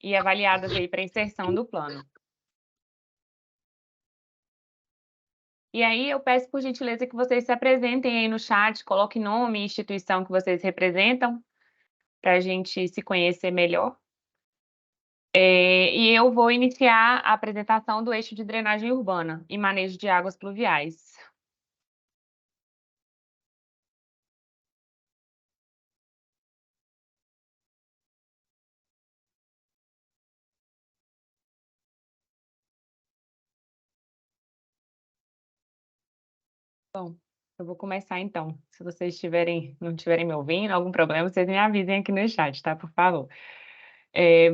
e avaliadas aí para inserção do plano. E aí eu peço por gentileza que vocês se apresentem aí no chat, coloquem nome e instituição que vocês representam, para a gente se conhecer melhor. E eu vou iniciar a apresentação do eixo de drenagem urbana e manejo de águas pluviais. Bom, eu vou começar então. Se vocês não estiverem me ouvindo, algum problema, vocês me avisem aqui no chat, tá? Por favor.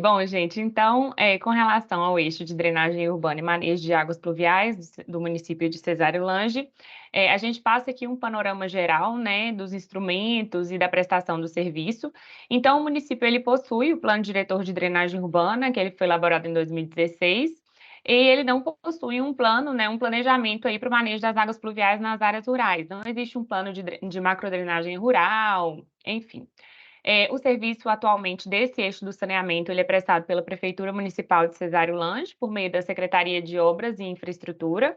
Bom, gente, então, com relação ao eixo de drenagem urbana e manejo de águas pluviais do município de Cesário Lange, a gente passa aqui um panorama geral, né, dos instrumentos e da prestação do serviço. Então, o município ele possui o Plano Diretor de Drenagem Urbana, que ele foi elaborado em 2016, e ele não possui um plano, né, um planejamento aí para o manejo das águas pluviais nas áreas rurais. Não existe um plano de macrodrenagem rural, enfim. O serviço atualmente desse eixo do saneamento, ele é prestado pela Prefeitura Municipal de Cesário Lange, por meio da Secretaria de Obras e Infraestrutura.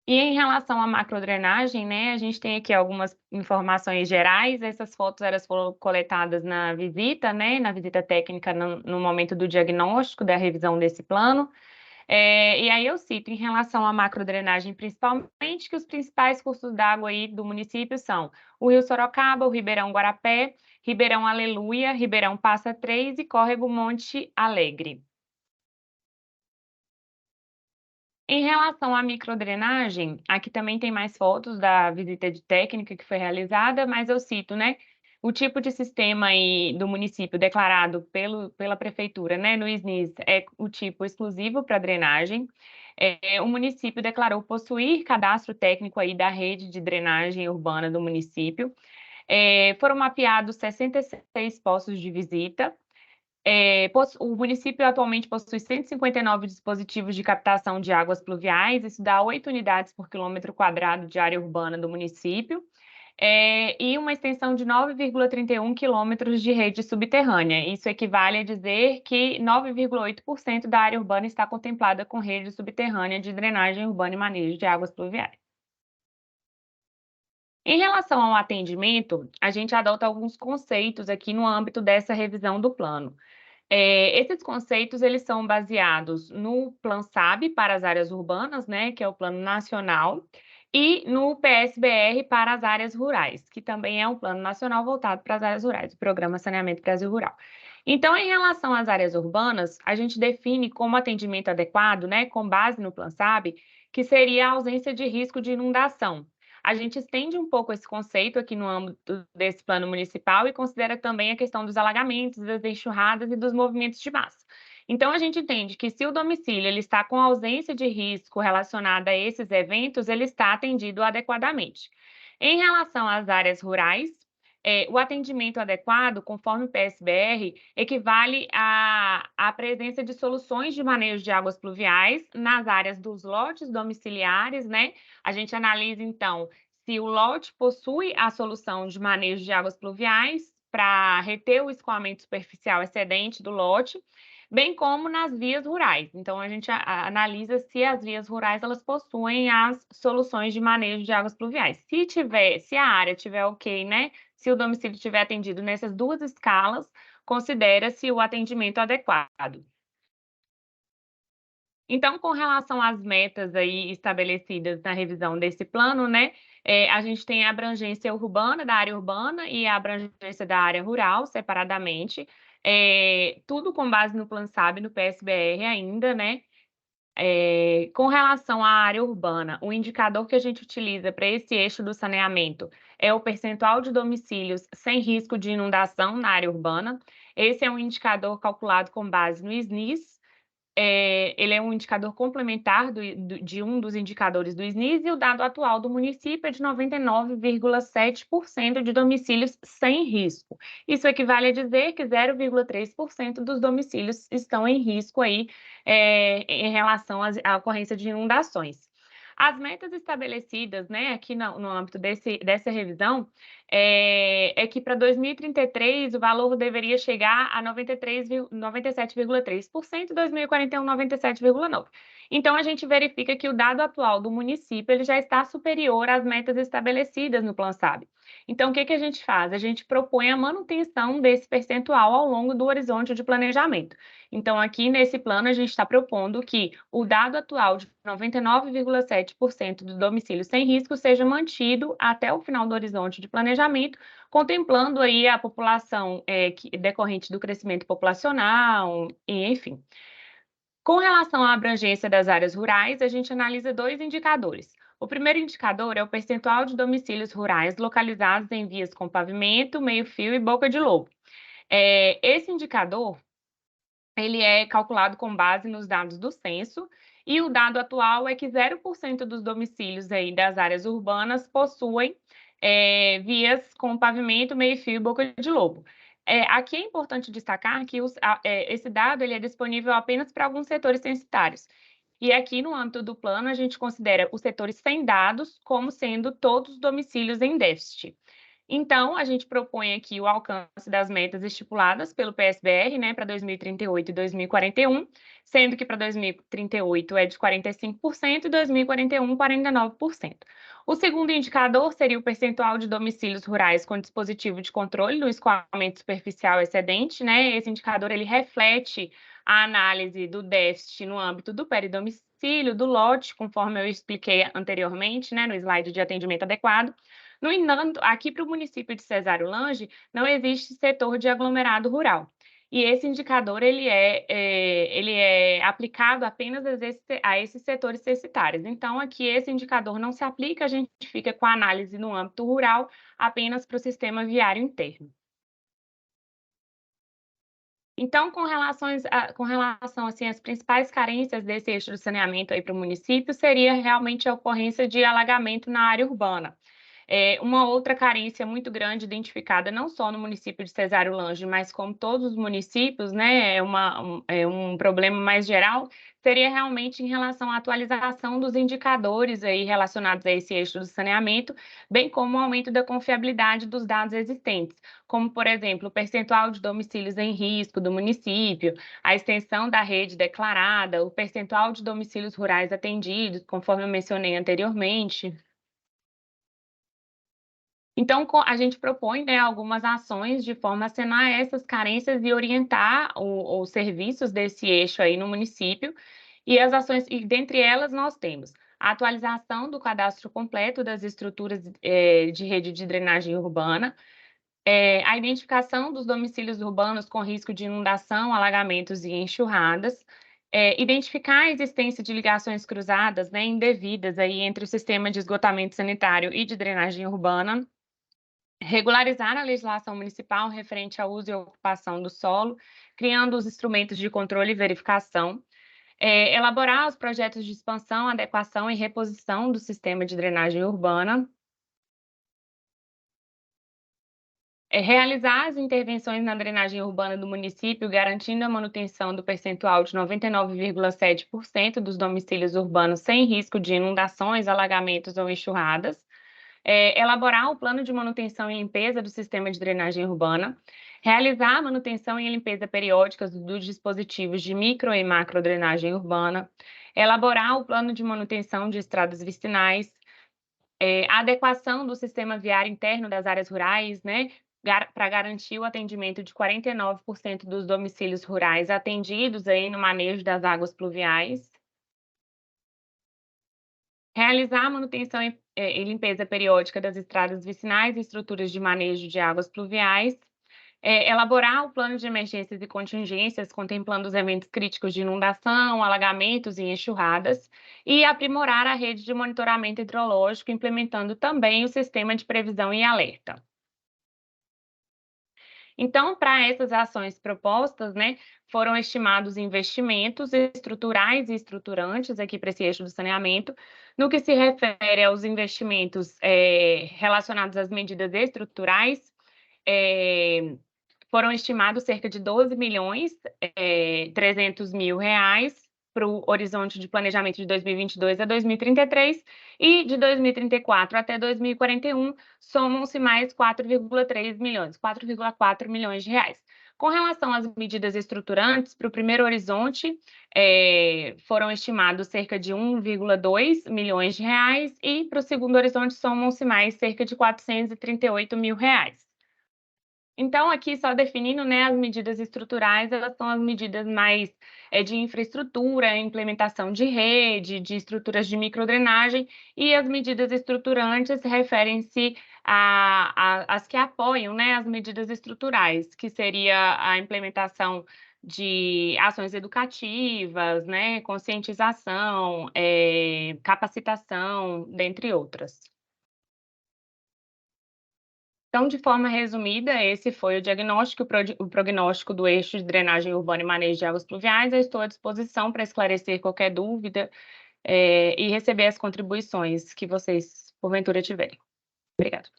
E em relação à macrodrenagem, né, a gente tem aqui algumas informações gerais. Essas fotos elas foram coletadas na visita, né, na visita técnica no momento do diagnóstico da revisão desse plano. E aí eu cito em relação à macrodrenagem, principalmente, que os principais cursos d'água aí do município são o Rio Sorocaba, o Ribeirão Guarapé, Ribeirão Aleluia, Ribeirão Passa Três e Córrego Monte Alegre. Em relação à microdrenagem, aqui também tem mais fotos da visita de técnica que foi realizada, mas eu cito, né, o tipo de sistema aí do município declarado pela prefeitura, né, no SNIS, é o tipo exclusivo para drenagem. O município declarou possuir cadastro técnico aí da rede de drenagem urbana do município. Foram mapeados 66 postos de visita. O município atualmente possui 159 dispositivos de captação de águas pluviais, isso dá 8 unidades por quilômetro quadrado de área urbana do município, e uma extensão de 9,31 quilômetros de rede subterrânea. Isso equivale a dizer que 9,8% da área urbana está contemplada com rede subterrânea de drenagem urbana e manejo de águas pluviais. Em relação ao atendimento, a gente adota alguns conceitos aqui no âmbito dessa revisão do plano. Esses conceitos eles são baseados no PlanSAB para as áreas urbanas, né, que é o Plano Nacional, e no PSBR para as áreas rurais, que também é um plano nacional voltado para as áreas rurais, o Programa Saneamento Brasil Rural. Então, em relação às áreas urbanas, a gente define como atendimento adequado, né, com base no PlanSAB, que seria a ausência de risco de inundação. A gente estende um pouco esse conceito aqui no âmbito desse plano municipal e considera também a questão dos alagamentos, das enxurradas e dos movimentos de massa. Então, a gente entende que se o domicílio ele está com ausência de risco relacionada a esses eventos, ele está atendido adequadamente. Em relação às áreas rurais, o atendimento adequado, conforme o PSBR, equivale à presença de soluções de manejo de águas pluviais nas áreas dos lotes domiciliares, né? A gente analisa, então, se o lote possui a solução de manejo de águas pluviais para reter o escoamento superficial excedente do lote, bem como nas vias rurais. Então, a gente analisa se as vias rurais elas possuem as soluções de manejo de águas pluviais. Se a área tiver ok, né? Se o domicílio tiver atendido nessas duas escalas, considera-se o atendimento adequado. Então, com relação às metas aí estabelecidas na revisão desse plano, né, a gente tem a abrangência urbana, da área urbana, e a abrangência da área rural, separadamente, tudo com base no PlanSAB, no PSBR ainda, né. Com relação à área urbana, o indicador que a gente utiliza para esse eixo do saneamento é o percentual de domicílios sem risco de inundação na área urbana. Esse é um indicador calculado com base no SNIS. Ele é um indicador complementar de um dos indicadores do SNIS, e o dado atual do município é de 99,7% de domicílios sem risco. Isso equivale a dizer que 0,3% dos domicílios estão em risco aí, em relação à ocorrência de inundações. As metas estabelecidas, né, aqui no âmbito dessa revisão, é que para 2033 o valor deveria chegar a 97,3%, 2041, 97,9%. Então, a gente verifica que o dado atual do município ele já está superior às metas estabelecidas no Plano SAB. Então, o que a gente faz? A gente propõe a manutenção desse percentual ao longo do horizonte de planejamento. Então, aqui nesse plano, a gente está propondo que o dado atual de 99,7% do domicílio sem risco seja mantido até o final do horizonte de planejamento, contemplando aí a população decorrente do crescimento populacional, e, enfim. Com relação à abrangência das áreas rurais, a gente analisa dois indicadores. O primeiro indicador é o percentual de domicílios rurais localizados em vias com pavimento, meio-fio e boca de lobo. Esse indicador ele é calculado com base nos dados do censo, e o dado atual é que 0% dos domicílios aí das áreas urbanas possuem vias com pavimento, meio-fio e boca de lobo. Aqui é importante destacar que esse dado ele é disponível apenas para alguns setores censitários. E aqui, no âmbito do plano, a gente considera os setores sem dados como sendo todos os domicílios em déficit. Então, a gente propõe aqui o alcance das metas estipuladas pelo PSBR, né, para 2038 e 2041, sendo que para 2038 é de 45% e 2041, 49%. O segundo indicador seria o percentual de domicílios rurais com dispositivo de controle do escoamento superficial excedente, né? Esse indicador ele reflete a análise do déficit no âmbito do peridomicílio, do lote, conforme eu expliquei anteriormente, né, no slide de atendimento adequado. No entanto, aqui para o município de Cesário Lange, não existe setor de aglomerado rural. E esse indicador ele é aplicado apenas a esses setores censitários. Então, aqui esse indicador não se aplica, a gente fica com a análise no âmbito rural apenas para o sistema viário interno. Então, com relação assim, às principais carências desse eixo do saneamento aí para o município, seria realmente a ocorrência de alagamento na área urbana. Uma outra carência muito grande identificada não só no município de Cesário Lange, mas como todos os municípios, né, é um problema mais geral, seria realmente em relação à atualização dos indicadores aí relacionados a esse eixo do saneamento, bem como o aumento da confiabilidade dos dados existentes, como, por exemplo, o percentual de domicílios em risco do município, a extensão da rede declarada, o percentual de domicílios rurais atendidos, conforme eu mencionei anteriormente. Então, a gente propõe, né, algumas ações de forma a sanar essas carências e orientar os serviços desse eixo aí no município. E as ações, e dentre elas nós temos a atualização do cadastro completo das estruturas de rede de drenagem urbana, a identificação dos domicílios urbanos com risco de inundação, alagamentos e enxurradas, identificar a existência de ligações cruzadas, né, indevidas aí entre o sistema de esgotamento sanitário e de drenagem urbana, regularizar a legislação municipal referente ao uso e ocupação do solo, criando os instrumentos de controle e verificação, elaborar os projetos de expansão, adequação e reposição do sistema de drenagem urbana, realizar as intervenções na drenagem urbana do município, garantindo a manutenção do percentual de 99,7% dos domicílios urbanos sem risco de inundações, alagamentos ou enxurradas, elaborar o plano de manutenção e limpeza do sistema de drenagem urbana, realizar a manutenção e limpeza periódicas dos dispositivos de micro e macro drenagem urbana, elaborar o plano de manutenção de estradas vicinais, a adequação do sistema viário interno das áreas rurais, né, para garantir o atendimento de 49% dos domicílios rurais atendidos aí no manejo das águas pluviais, realizar a manutenção e limpeza periódica das estradas vicinais e estruturas de manejo de águas pluviais, elaborar o plano de emergências e contingências, contemplando os eventos críticos de inundação, alagamentos e enxurradas, e aprimorar a rede de monitoramento hidrológico, implementando também o sistema de previsão e alerta. Então, para essas ações propostas, né, foram estimados investimentos estruturais e estruturantes aqui para esse eixo do saneamento. No que se refere aos investimentos relacionados às medidas estruturais, foram estimados cerca de 12 milhões 300 mil reais, para o horizonte de planejamento de 2022 a 2033 e de 2034 até 2041 somam-se mais 4,4 milhões de reais. Com relação às medidas estruturantes, para o primeiro horizonte, foram estimados cerca de 1,2 milhões de reais e para o segundo horizonte somam-se mais cerca de 438 mil reais. Então, aqui só definindo, né, as medidas estruturais, elas são as medidas mais de infraestrutura, implementação de rede, de estruturas de microdrenagem, e as medidas estruturantes referem-se às que apoiam, né, as medidas estruturais, que seria a implementação de ações educativas, né, conscientização, capacitação, dentre outras. Então, de forma resumida, esse foi o diagnóstico e o prognóstico do eixo de drenagem urbana e manejo de águas pluviais. Eu estou à disposição para esclarecer qualquer dúvida, e receber as contribuições que vocês, porventura, tiverem. Obrigada.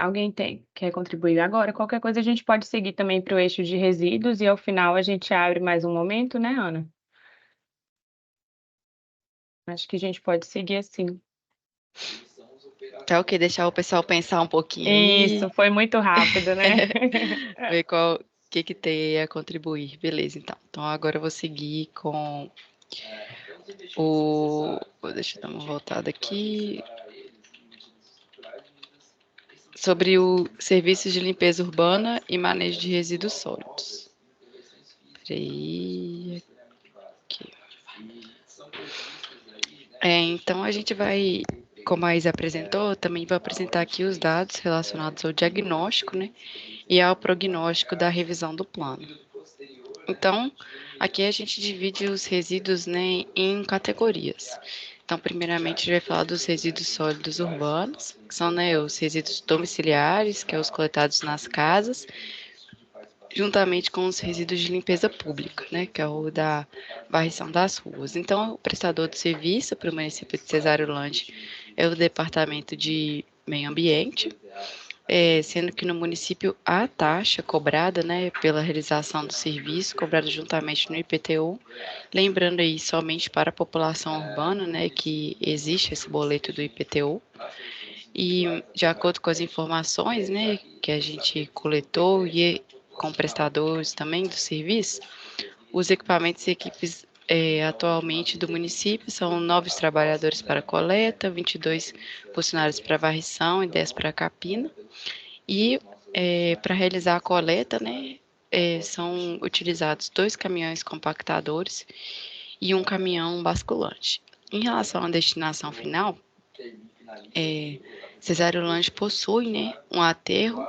Alguém quer contribuir agora? Qualquer coisa a gente pode seguir também para o eixo de resíduos e ao final a gente abre mais um momento, né, Ana? Acho que a gente pode seguir assim. Tá ok, deixar o pessoal pensar um pouquinho aí. Isso, foi muito rápido, né? Ver o que tem a contribuir. Beleza, então. Então agora eu vou seguir com deixa eu dar uma voltada aqui. Sobre o serviço de limpeza urbana e manejo de resíduos sólidos. Peraí. Aqui. Então a gente vai, como a Isa apresentou, também vai apresentar aqui os dados relacionados ao diagnóstico, né, e ao prognóstico da revisão do plano. Então, aqui a gente divide os resíduos, né, em categorias. Então, primeiramente, a gente vai falar dos resíduos sólidos urbanos, que são, né, os resíduos domiciliares, que são os coletados nas casas, juntamente com os resíduos de limpeza pública, né, que é o da varrição das ruas. Então, o prestador de serviço para o município de Cesarolândia é o Departamento de Meio Ambiente, sendo que no município a taxa cobrada, né, pela realização do serviço, cobrada juntamente no IPTU, lembrando aí somente para a população urbana, né, que existe esse boleto do IPTU, e de acordo com as informações, né, que a gente coletou e com prestadores também do serviço, os equipamentos e equipes atualmente do município são 9 trabalhadores para coleta, 22 funcionários para varrição e 10 para capina. E para realizar a coleta, né, são utilizados 2 caminhões compactadores e um caminhão basculante. Em relação à destinação final, Cesarolândia possui, né, um aterro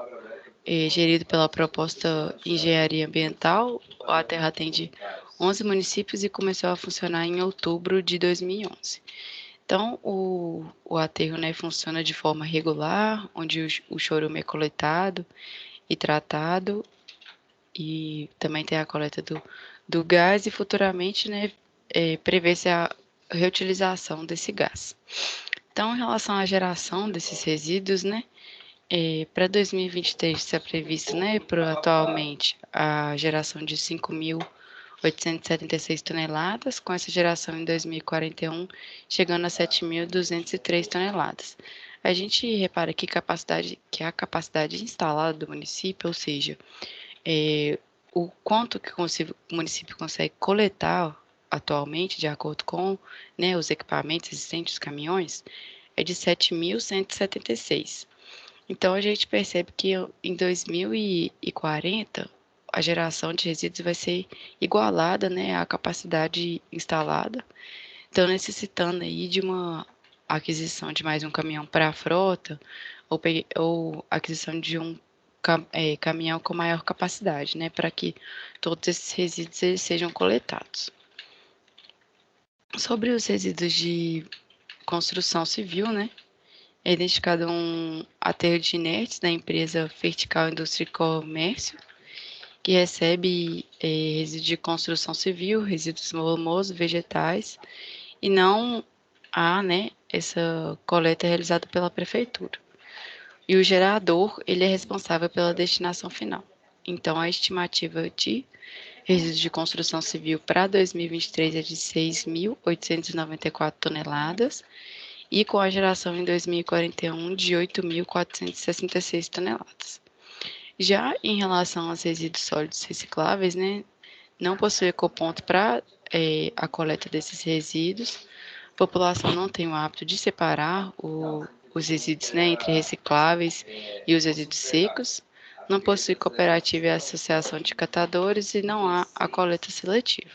gerido pela proposta Engenharia Ambiental. O aterro atende 11 municípios e começou a funcionar em outubro de 2011. Então, o aterro, né, funciona de forma regular, onde o chorume é coletado e tratado, e também tem a coleta do gás, e futuramente, né, prevê-se a reutilização desse gás. Então, em relação à geração desses resíduos, né, para 2023 está previsto, né, atualmente, a geração de 5.876 toneladas, com essa geração em 2041 chegando a 7.203 toneladas. A gente repara que a capacidade instalada do município, ou seja, o quanto que o município consegue coletar atualmente, de acordo com, né, os equipamentos existentes, os caminhões, é de 7.176. Então, a gente percebe que em 2040, a geração de resíduos vai ser igualada, né, à capacidade instalada, então necessitando aí de uma aquisição de mais um caminhão para a frota, ou aquisição de um caminhão com maior capacidade, né, para que todos esses resíduos eles sejam coletados. Sobre os resíduos de construção civil, né, é identificado um aterro de inertes da empresa Vertical Indústria e Comércio, que recebe resíduos de construção civil, resíduos volumosos, vegetais, e não há, né, essa coleta realizada pela prefeitura. E o gerador, ele é responsável pela destinação final. Então, a estimativa de resíduos de construção civil para 2023 é de 6.894 toneladas e com a geração em 2041 de 8.466 toneladas. Já em relação aos resíduos sólidos recicláveis, né, não possui ecoponto para a coleta desses resíduos. A população não tem o hábito de separar os resíduos, né, entre recicláveis e os resíduos secos. Não possui cooperativa e associação de catadores e não há a coleta seletiva.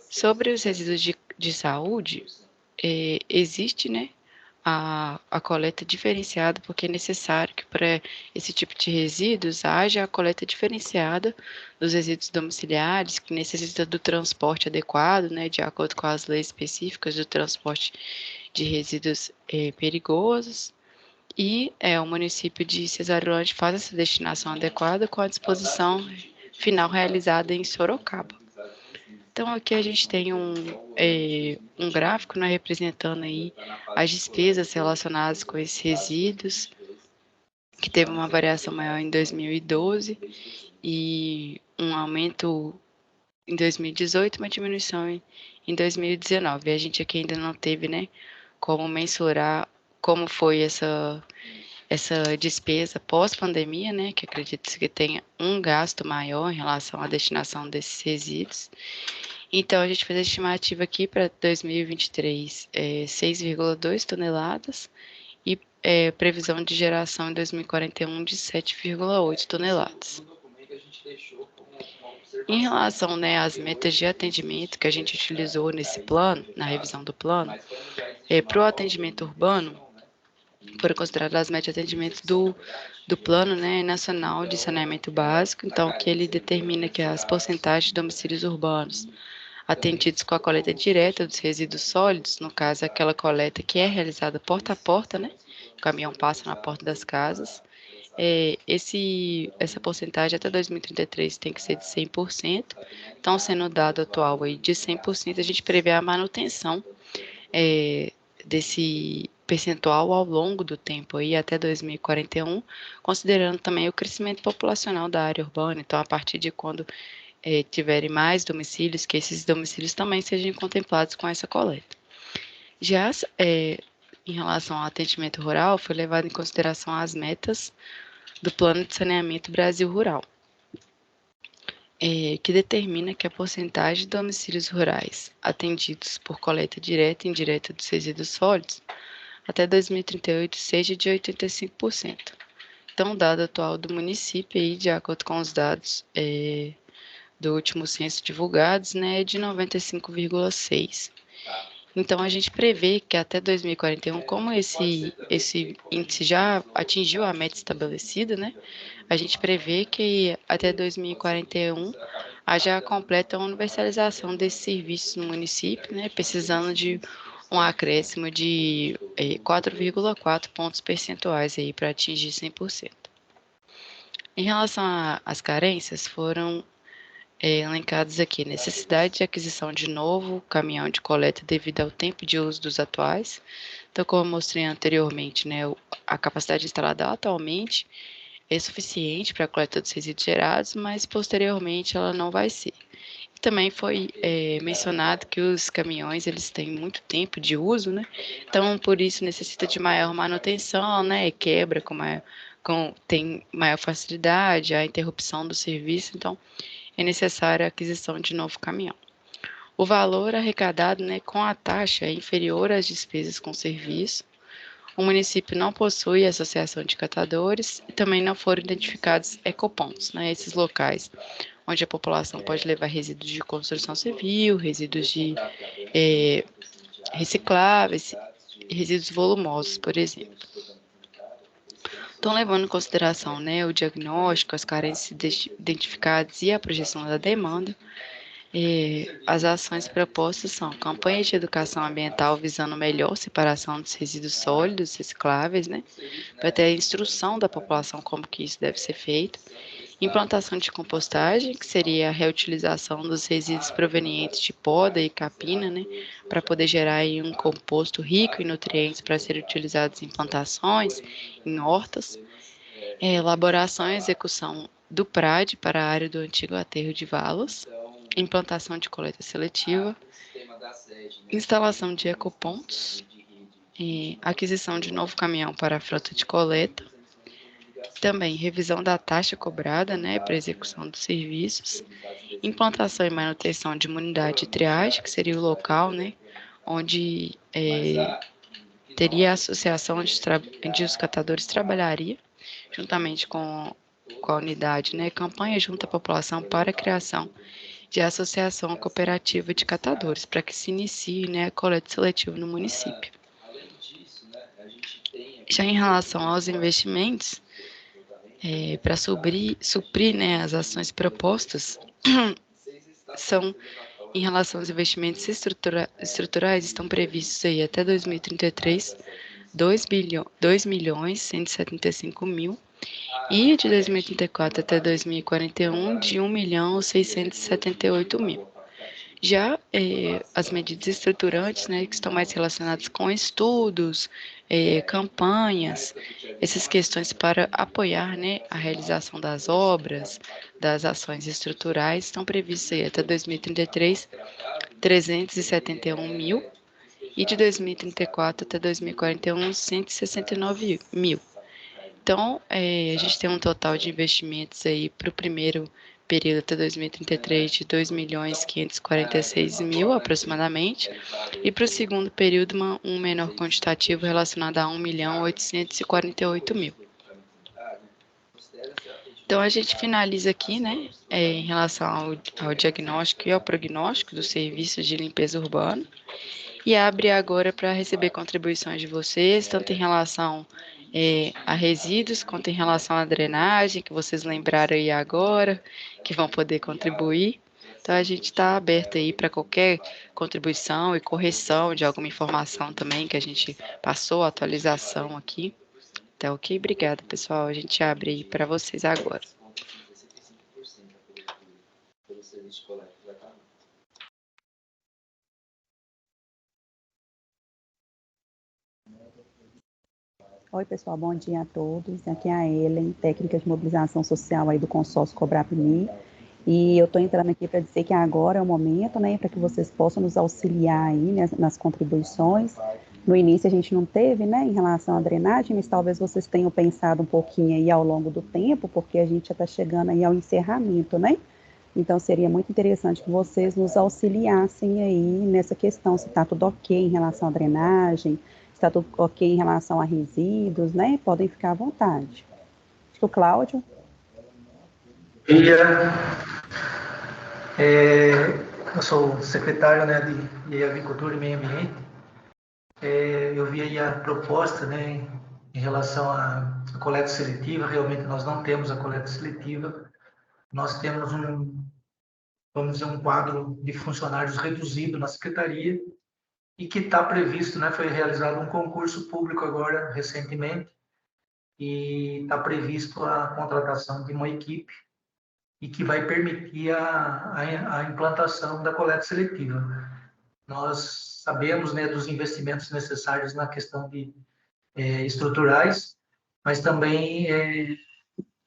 Sobre os resíduos de saúde, existe, né, a coleta diferenciada, porque é necessário que para esse tipo de resíduos haja a coleta diferenciada dos resíduos domiciliares, que necessita do transporte adequado, né, de acordo com as leis específicas do transporte de resíduos perigosos. E o município de Cesareulândia faz essa destinação adequada com a disposição final realizada em Sorocaba. Então, aqui a gente tem um gráfico, né, representando aí as despesas relacionadas com esses resíduos, que teve uma variação maior em 2012 e um aumento em 2018, uma diminuição em 2019. A gente aqui ainda não teve, né, como mensurar como foi essa despesa pós-pandemia, né, que acredita-se que tenha um gasto maior em relação à destinação desses resíduos. Então, a gente fez a estimativa aqui para 2023, 6,2 toneladas e previsão de geração em 2041 de 7,8 toneladas. Em relação, né, às metas de atendimento que a gente utilizou nesse plano, na revisão do plano, para o atendimento urbano, foram consideradas as metas de atendimento do Plano, né, Nacional de Saneamento Básico, então, que ele determina que as porcentagens de domicílios urbanos atendidos com a coleta direta dos resíduos sólidos, no caso, aquela coleta que é realizada porta a porta, né, o caminhão passa na porta das casas, essa porcentagem até 2033 tem que ser de 100%, então, sendo o dado atual aí de 100%, a gente prevê a manutenção desse percentual ao longo do tempo aí até 2041, considerando também o crescimento populacional da área urbana. Então, a partir de quando tiverem mais domicílios, que esses domicílios também sejam contemplados com essa coleta. Já em relação ao atendimento rural, foi levado em consideração as metas do Plano de Saneamento Brasil Rural, que determina que a porcentagem de domicílios rurais atendidos por coleta direta e indireta dos resíduos sólidos até 2038 seja de 85%. Então, o dado atual do município, aí, de acordo com os dados do último censo divulgados, né, é de 95,6%. Então, a gente prevê que até 2041, como esse índice já atingiu a meta estabelecida, né, a gente prevê que até 2041 haja a completa universalização desses serviços no município, né, precisando de um acréscimo de 4,4 pontos percentuais aí para atingir 100%. Em relação às carências, foram elencados aqui: necessidade de aquisição de novo caminhão de coleta devido ao tempo de uso dos atuais. Então, como eu mostrei anteriormente, né, a capacidade instalada atualmente é suficiente para a coleta dos resíduos gerados, mas posteriormente ela não vai ser. E também foi mencionado que os caminhões eles têm muito tempo de uso, né? Então, por isso necessita de maior manutenção, né? Quebra tem maior facilidade, a interrupção do serviço, então é necessária a aquisição de novo caminhão. O valor arrecadado, né, com a taxa é inferior às despesas com serviço. O município não possui associação de catadores e também não foram identificados ecopontos, né, esses locais onde a população pode levar resíduos de construção civil, resíduos de recicláveis, resíduos volumosos, por exemplo. Então, levando em consideração, né, o diagnóstico, as carências identificadas e a projeção da demanda, as ações propostas são campanhas de educação ambiental visando melhor separação dos resíduos sólidos recicláveis, né, para ter a instrução da população como que isso deve ser feito, Implantação de compostagem, que seria a reutilização dos resíduos provenientes de poda e capina, né, para poder gerar aí um composto rico em nutrientes para ser utilizados em plantações, em hortas. Elaboração e execução do PRAD para a área do antigo aterro de Valas. Implantação de coleta seletiva. Instalação de ecopontos. Aquisição de novo caminhão para a frota de coleta. Também revisão da taxa cobrada, né, para execução dos serviços, implantação e manutenção de uma unidade de triagem, que seria o local, né, onde teria a associação onde os catadores trabalhariam, juntamente com a unidade, né, campanha junto à população para a criação de associação cooperativa de catadores, para que se inicie, né, a coleta seletiva no município. Já em relação aos investimentos, para suprir, né, as ações propostas, são em relação aos investimentos estruturais, estão previstos aí até 2033, 2.175.000, e de 2034 até 2041, de 1.678.000. Já as medidas estruturantes, né, que estão mais relacionadas com estudos, campanhas, essas questões para apoiar, né, a realização das obras, das ações estruturais, estão previstas aí até 2033, 371.000, e de 2034 até 2041, 169.000. Então, a gente tem um total de investimentos aí para o primeiro período até 2033 de 2.546.000 aproximadamente, e para o segundo período um menor quantitativo relacionado a 1.848.000. Então a gente finaliza aqui, né, em relação ao diagnóstico e ao prognóstico dos serviços de limpeza urbana, e abre agora para receber contribuições de vocês, tanto em relação a resíduos, quanto em relação à drenagem, que vocês lembraram aí agora, que vão poder contribuir. Então, a gente está aberto aí para qualquer contribuição e correção de alguma informação também que a gente passou, atualização aqui. Tá ok? Obrigada, pessoal. A gente abre aí para vocês agora. Oi, pessoal, bom dia a todos. Aqui é a Ellen, técnica de mobilização social aí do consórcio Cobrapmi. E eu estou entrando aqui para dizer que agora é o momento, né, para que vocês possam nos auxiliar aí nas contribuições. No início a gente não teve, né, em relação à drenagem, mas talvez vocês tenham pensado um pouquinho aí ao longo do tempo, porque a gente já está chegando aí ao encerramento, né? Então seria muito interessante que vocês nos auxiliassem aí nessa questão, se está tudo ok em relação à drenagem, se está tudo ok em relação a resíduos, né? Podem ficar à vontade. Acho que o Cláudio. Eu sou secretário, né, de Agricultura e Meio Ambiente. Eu vi aí a proposta, né, em relação à coleta seletiva. Realmente nós não temos a coleta seletiva. Nós temos vamos dizer, um quadro de funcionários reduzido na secretaria e que está previsto, né, foi realizado um concurso público agora recentemente e está previsto a contratação de uma equipe e que vai permitir a implantação da coleta seletiva. Nós sabemos, né, dos investimentos necessários na questão de estruturais, mas também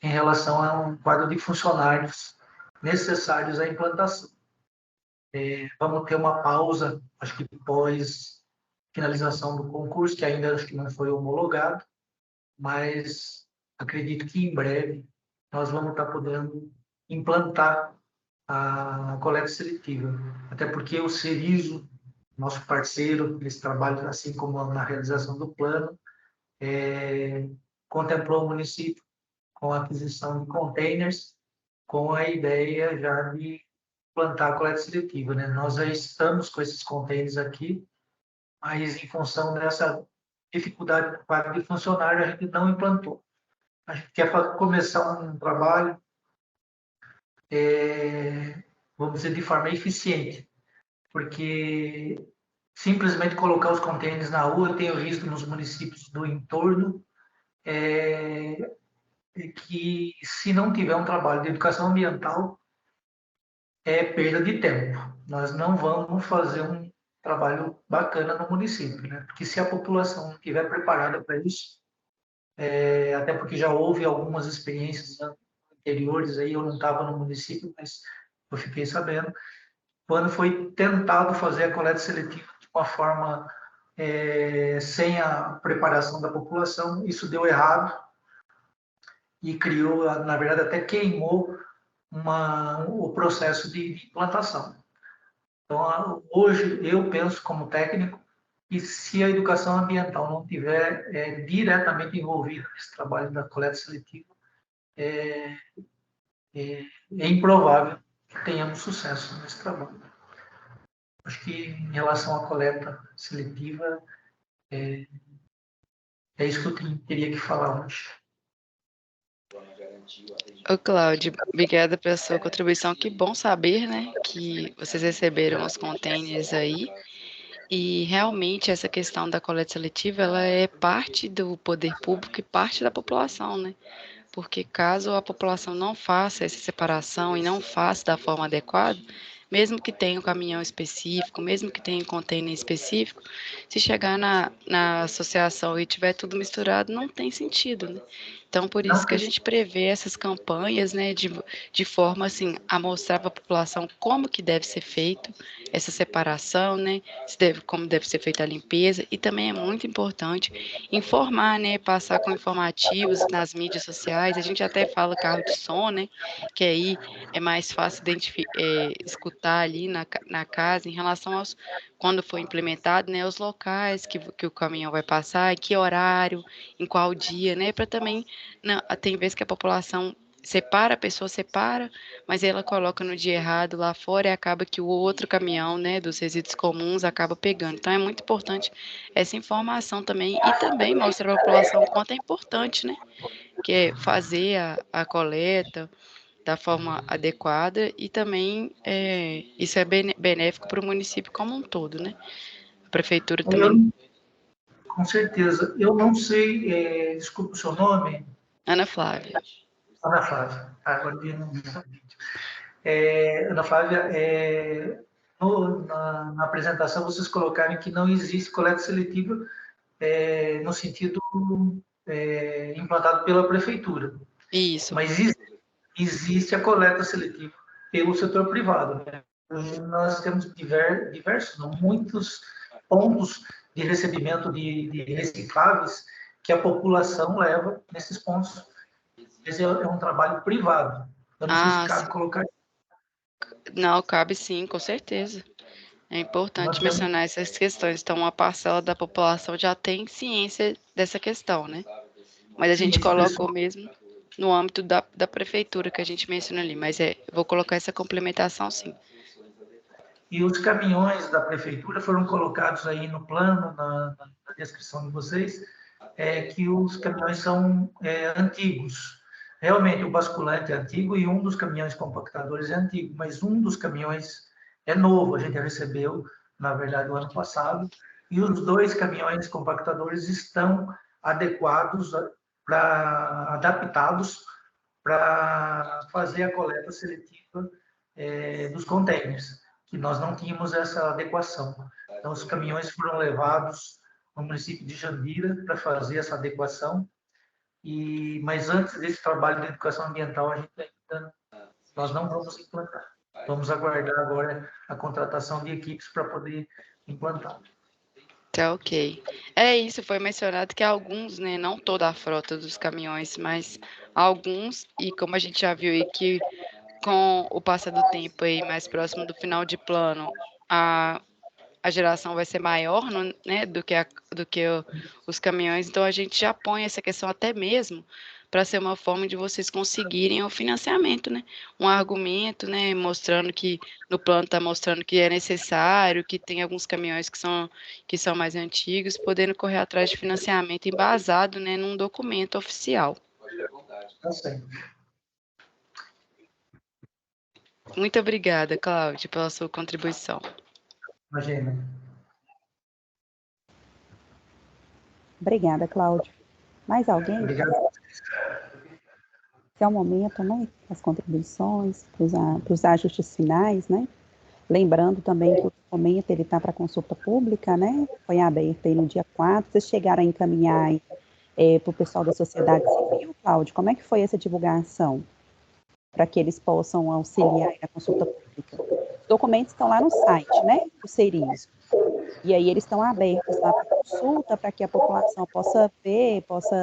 em relação a um quadro de funcionários necessários à implantação. Vamos ter uma pausa, acho que pós finalização do concurso, que ainda acho que não foi homologado, mas acredito que em breve nós vamos estar podendo implantar a coleta seletiva, até porque o Cerizo, nosso parceiro, eles trabalham assim como na realização do plano, contemplou o município com a aquisição de containers, com a ideia já de plantar a coleta seletiva, né? Nós já estamos com esses containers aqui, mas em função dessa dificuldade de funcionário, a gente não implantou. A gente quer começar um trabalho, vamos dizer, de forma eficiente, porque simplesmente colocar os contêineres na rua, eu tenho visto nos municípios do entorno, que se não tiver um trabalho de educação ambiental, é perda de tempo. Nós não vamos fazer um trabalho bacana no município, né? Porque se a população não estiver preparada para isso, até porque já houve algumas experiências anteriores, aí eu não estava no município, mas eu fiquei sabendo, quando foi tentado fazer a coleta seletiva de uma forma sem a preparação da população, isso deu errado e criou, na verdade, até queimou o processo de implantação. Então, hoje, eu penso como técnico que se a educação ambiental não tiver diretamente envolvida nesse trabalho da coleta seletiva, é improvável que tenhamos sucesso nesse trabalho. Acho que em relação à coleta seletiva, é isso que eu teria que falar hoje. Ô, Cláudio, obrigada pela sua contribuição. Que bom saber, né, que vocês receberam os containers aí. E realmente essa questão da coleta seletiva, ela é parte do poder público e parte da população, né? Porque caso a população não faça essa separação e não faça da forma adequada, mesmo que tenha um caminhão específico, mesmo que tenha um container específico, se chegar na associação e tiver tudo misturado, não tem sentido, né? Então, por isso que a gente prevê essas campanhas, né, de forma, assim, a mostrar para a população como que deve ser feito essa separação, né, como deve ser feita a limpeza, e também é muito importante informar, né, passar com informativos nas mídias sociais. A gente até fala carro de som, né, que aí é mais fácil escutar ali na casa em relação aos, quando for implementado, né, os locais que o caminhão vai passar, em que horário, em qual dia, né, para também, não, tem vezes que a população separa, a pessoa separa, mas ela coloca no dia errado lá fora e acaba que o outro caminhão, né, dos resíduos comuns acaba pegando. Então, é muito importante essa informação também e também mostrar para a população o quanto é importante, né, que é fazer a coleta da forma adequada e também isso é benéfico para o município como um todo, né? A prefeitura também. Com certeza. Eu não sei, desculpa o seu nome. Ana Flávia. Ana Flávia. Agora vi no vídeo. Ana Flávia, na apresentação vocês colocaram que não existe coleta seletiva no sentido implantado pela prefeitura. Isso. Mas existe a coleta seletiva pelo setor privado, né? Nós temos muitos pontos de recebimento de recicláveis que a população leva nesses pontos. Esse é um trabalho privado. Eu não sei se cabe colocar. Não, cabe sim, com certeza. É importante mencionar essas questões. Então, uma parcela da população já tem ciência dessa questão, né? Mas a gente colocou mesmo no âmbito da prefeitura que a gente menciona ali. Mas eu vou colocar essa complementação, sim. E os caminhões da prefeitura foram colocados aí no plano, na descrição de vocês, que os caminhões são antigos. Realmente, o basculante é antigo e um dos caminhões compactadores é antigo, mas um dos caminhões é novo, a gente recebeu, na verdade, o ano passado, e os dois caminhões compactadores estão adaptados para fazer a coleta seletiva dos containers, que nós não tínhamos essa adequação. Então, os caminhões foram levados no município de Jandira para fazer essa adequação, mas antes desse trabalho de educação ambiental, nós não vamos implantar. Vamos aguardar agora a contratação de equipes para poder implantar. Tá ok. Isso, foi mencionado que alguns, né, não toda a frota dos caminhões, mas alguns, e como a gente já viu aí que com o passar do tempo aí, mais próximo do final de plano, a geração vai ser maior, né, do que os caminhões, então a gente já põe essa questão até mesmo para ser uma forma de vocês conseguirem o financiamento, né? Um argumento, né, mostrando que no plano está mostrando que é necessário, que tem alguns caminhões que são mais antigos, podendo correr atrás de financiamento embasado, né, num documento oficial. Tá certo. Muito obrigada, Cláudia, pela sua contribuição. Imagina. Obrigada, Cláudio. Mais alguém? Obrigado. Esse é o momento, né, das contribuições, para os ajustes finais, né? Lembrando também que o documento ele está para consulta pública, né? Foi aberto aí no dia 4. Vocês chegaram a encaminhar para o pessoal da sociedade civil, Cláudio? Como é que foi essa divulgação? Para que eles possam auxiliar na consulta pública. Os documentos estão lá no site, né? Do Cerismo. E aí eles estão abertos lá para consulta, para que a população possa ver, possa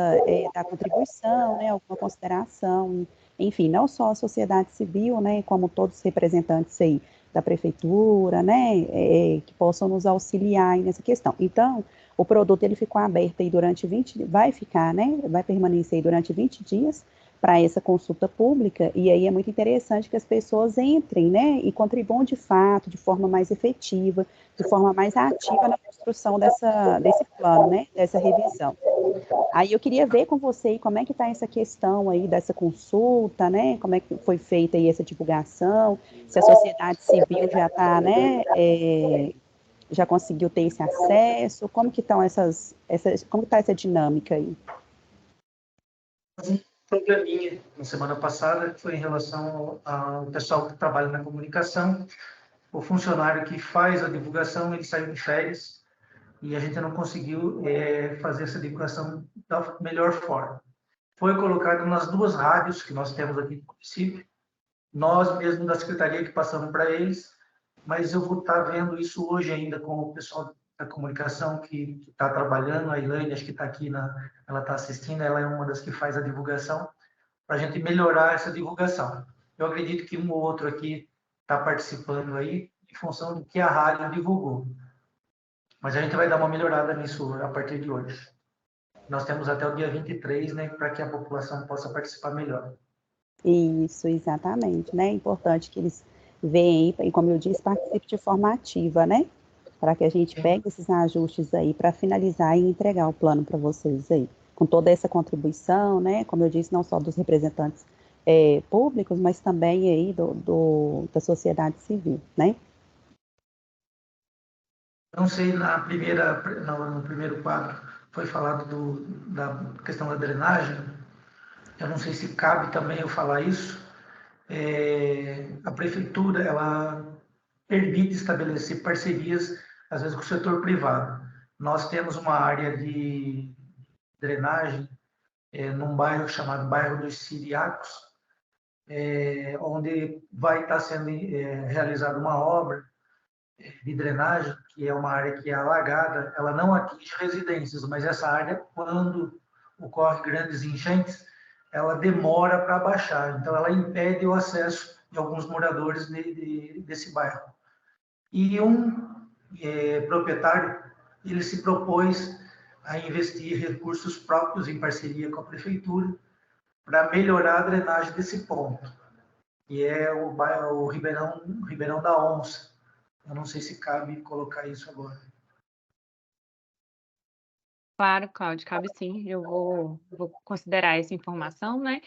dar contribuição, né, alguma consideração, enfim, não só a sociedade civil, né, como todos os representantes aí da prefeitura, né, que possam nos auxiliar aí nessa questão. Então, o produto ele ficou aberto aí durante 20, vai ficar, né, vai permanecer aí durante 20 dias para essa consulta pública, e aí é muito interessante que as pessoas entrem, né, e contribuam de fato, de forma mais efetiva, de forma mais ativa na construção desse plano, né, dessa revisão. Aí eu queria ver com você aí como é que está essa questão aí dessa consulta, né, como é que foi feita aí essa divulgação, se a sociedade civil já está, né, já conseguiu ter esse acesso, como que estão como está essa dinâmica aí? Um probleminha na semana passada, que foi em relação ao pessoal que trabalha na comunicação. O funcionário que faz a divulgação, ele saiu de férias e a gente não conseguiu fazer essa divulgação da melhor forma. Foi colocado nas duas rádios que nós temos aqui no município, nós mesmos da secretaria que passamos para eles, mas eu vou estar vendo isso hoje ainda com o pessoal da comunicação que está trabalhando, a Elaine, acho que está aqui, ela está assistindo, ela é uma das que faz a divulgação, para a gente melhorar essa divulgação. Eu acredito que um ou outro aqui está participando aí, em função do que a rádio divulgou. Mas a gente vai dar uma melhorada nisso a partir de hoje. Nós temos até o dia 23, né, para que a população possa participar melhor. Isso, exatamente, né? É importante que eles venham aí, e como eu disse, participem de forma ativa, né? Para que a gente pegue esses ajustes aí para finalizar e entregar o plano para vocês aí, com toda essa contribuição, né? Como eu disse, não só dos representantes públicos, mas também aí da sociedade civil, né? Não sei, no primeiro quadro foi falado da questão da drenagem. Eu não sei se cabe também eu falar isso. A prefeitura, ela permite estabelecer parcerias, às vezes, com o setor privado. Nós temos uma área de drenagem num bairro chamado Bairro dos Siriacos, onde vai estar sendo realizada uma obra de drenagem, que é uma área que é alagada, ela não atinge residências, mas essa área, quando ocorre grandes enchentes, ela demora para baixar, então ela impede o acesso de alguns moradores desse bairro. E um proprietário, ele se propôs a investir recursos próprios em parceria com a prefeitura para melhorar a drenagem desse ponto, que é o bairro Ribeirão da Onça. Eu não sei se cabe colocar isso agora. Claro, Cláudio, cabe sim. Eu vou considerar essa informação, né?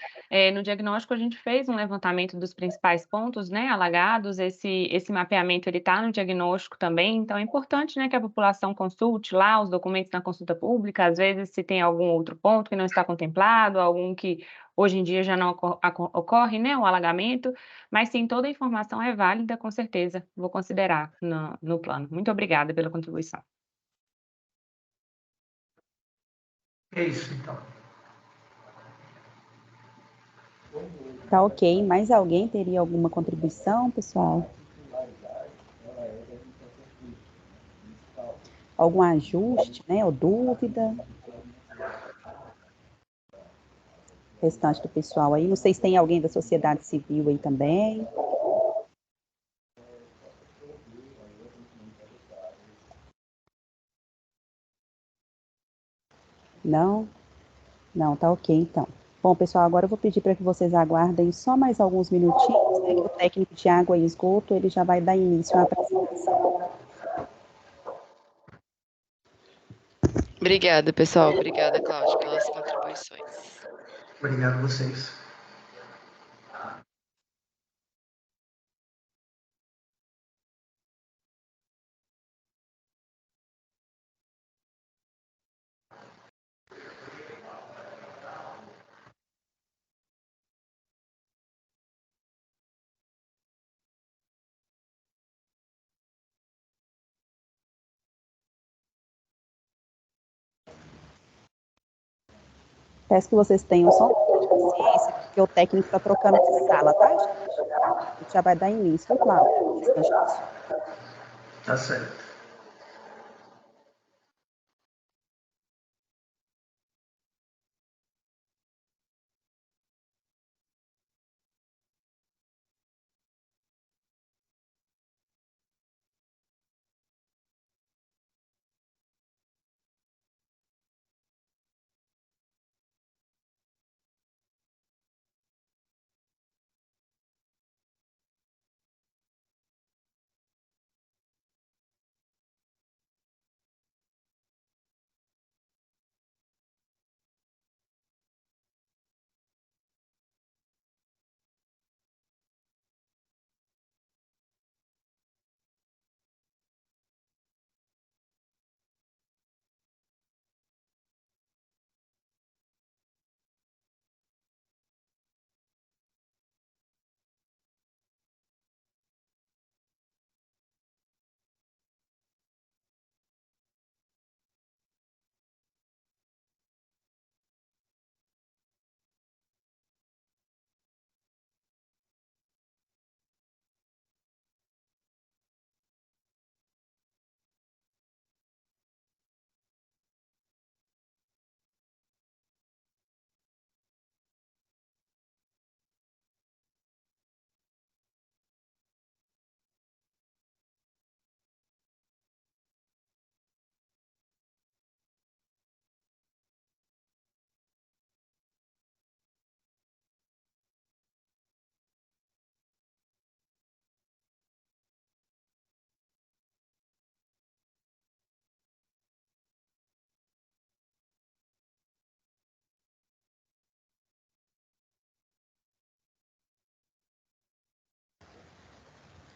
No diagnóstico, a gente fez um levantamento dos principais pontos, né, alagados. Esse mapeamento ele está no diagnóstico também, então é importante, né, que a população consulte lá os documentos na consulta pública. Às vezes, se tem algum outro ponto que não está contemplado, algum que hoje em dia já não ocorre, né, o alagamento, mas sim, toda a informação é válida, com certeza. Vou considerar no plano. Muito obrigada pela contribuição. É isso, então. Tá ok. Mais alguém teria alguma contribuição, pessoal? Algum ajuste, né, ou dúvida? Restante do pessoal aí. Não sei se tem alguém da sociedade civil aí também. Não? Não, tá ok então. Bom, pessoal, agora eu vou pedir para que vocês aguardem só mais alguns minutinhos, né, que o técnico de água e esgoto ele já vai dar início à apresentação. Obrigada, pessoal. Obrigada, Cláudio, pelas contribuições. Obrigado a vocês. Peço que vocês tenham só um pouco de paciência, porque o técnico está trocando de sala, tá, gente? A gente já vai dar início, viu, Cláudio? Tá certo.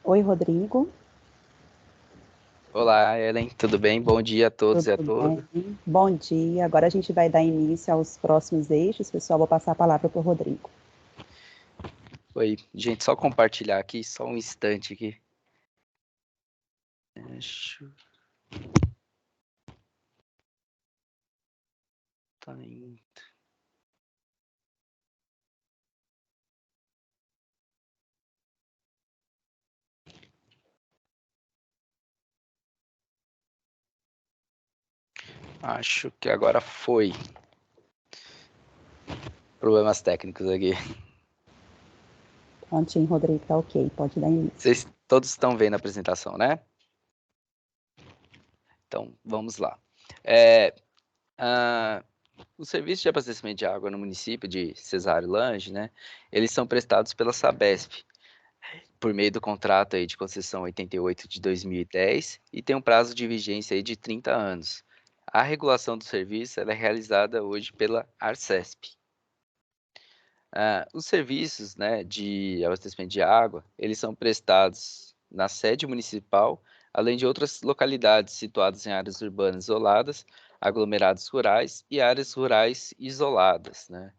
Oi, Rodrigo. Olá, Ellen, tudo bem? Bom dia a todos e a Tudo todas. bem? Bom dia. Agora a gente vai dar início aos próximos eixos. Pessoal, vou passar a palavra para o Rodrigo. Oi, gente, só compartilhar aqui, só um instante aqui. Tá indo. Acho que agora foi. Problemas técnicos aqui. Prontinho, Rodrigo, tá ok. Pode dar início. Vocês todos estão vendo a apresentação, né? Então, vamos lá. Os serviços de abastecimento de água no município de Cesário Lange, né? Eles são prestados pela Sabesp, por meio do contrato aí de concessão 88 de 2010 e tem um prazo de vigência aí de 30 anos. A regulação do serviço ela é realizada hoje pela Arcesp. Os serviços, né, de abastecimento de água, eles são prestados na sede municipal, além de outras localidades situadas em áreas urbanas isoladas, aglomerados rurais e áreas rurais isoladas, né?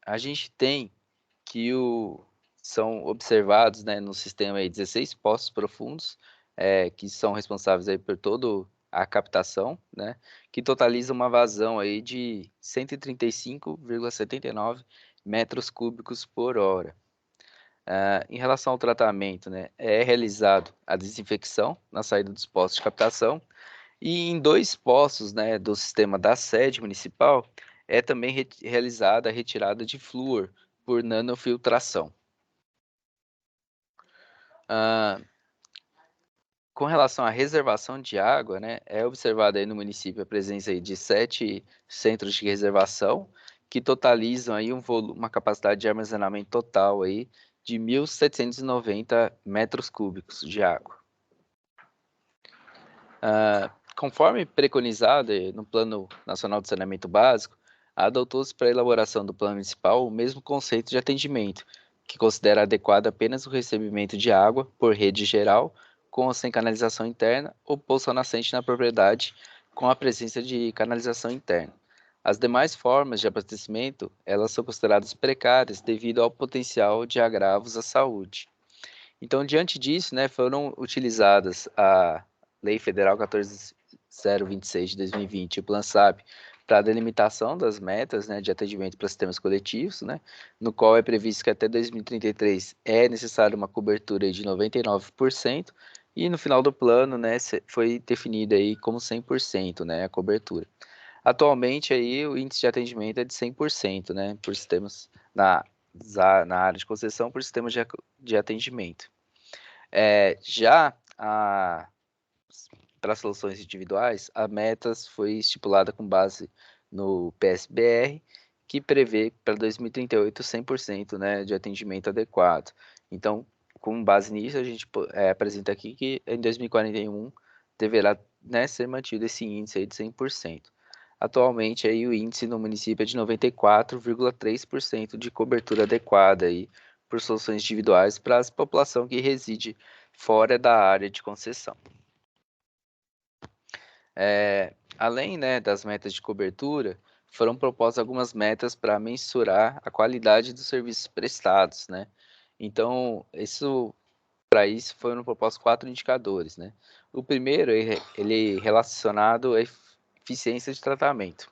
A gente tem que são observados, né, no sistema aí 16 poços profundos, que são responsáveis aí por toda a captação, né, que totaliza uma vazão aí de 135,79 metros cúbicos por hora. Em relação ao tratamento, né, é realizado a desinfecção na saída dos poços de captação e em 2 poços, né, do sistema da sede municipal é também realizada a retirada de flúor por nanofiltração. Com relação à reservação de água, né, é observada aí no município a presença aí de 7 centros de reservação, que totalizam aí uma capacidade de armazenamento total aí de 1.790 metros cúbicos de água. Conforme preconizado no Plano Nacional de Saneamento Básico, adotou-se para a elaboração do Plano Municipal o mesmo conceito de atendimento, que considera adequado apenas o recebimento de água por rede geral, com ou sem canalização interna, ou poço nascente na propriedade, com a presença de canalização interna. As demais formas de abastecimento, elas são consideradas precárias devido ao potencial de agravos à saúde. Então, diante disso, né, foram utilizadas a Lei Federal 14.026 de 2020 e o Plan SAB para a delimitação das metas, né, de atendimento para sistemas coletivos, né, no qual é previsto que até 2033 é necessário uma cobertura aí de 99%, e no final do plano, né, foi definida aí como 100%, né, a cobertura. Atualmente aí o índice de atendimento é de 100%, né, por sistemas na área de concessão por sistemas de atendimento. Já para soluções individuais, a metas foi estipulada com base no PSBR, que prevê para 2038 100%, né, de atendimento adequado. Então, com base nisso, a gente apresenta aqui que em 2041 deverá, né, ser mantido esse índice aí de 100%. Atualmente, aí, o índice no município é de 94,3% de cobertura adequada aí, por soluções individuais para a população que reside fora da área de concessão. Além, né, das metas de cobertura, foram propostas algumas metas para mensurar a qualidade dos serviços prestados, né? Então, para isso foram propostos 4 indicadores, né? O primeiro, ele é relacionado à eficiência de tratamento,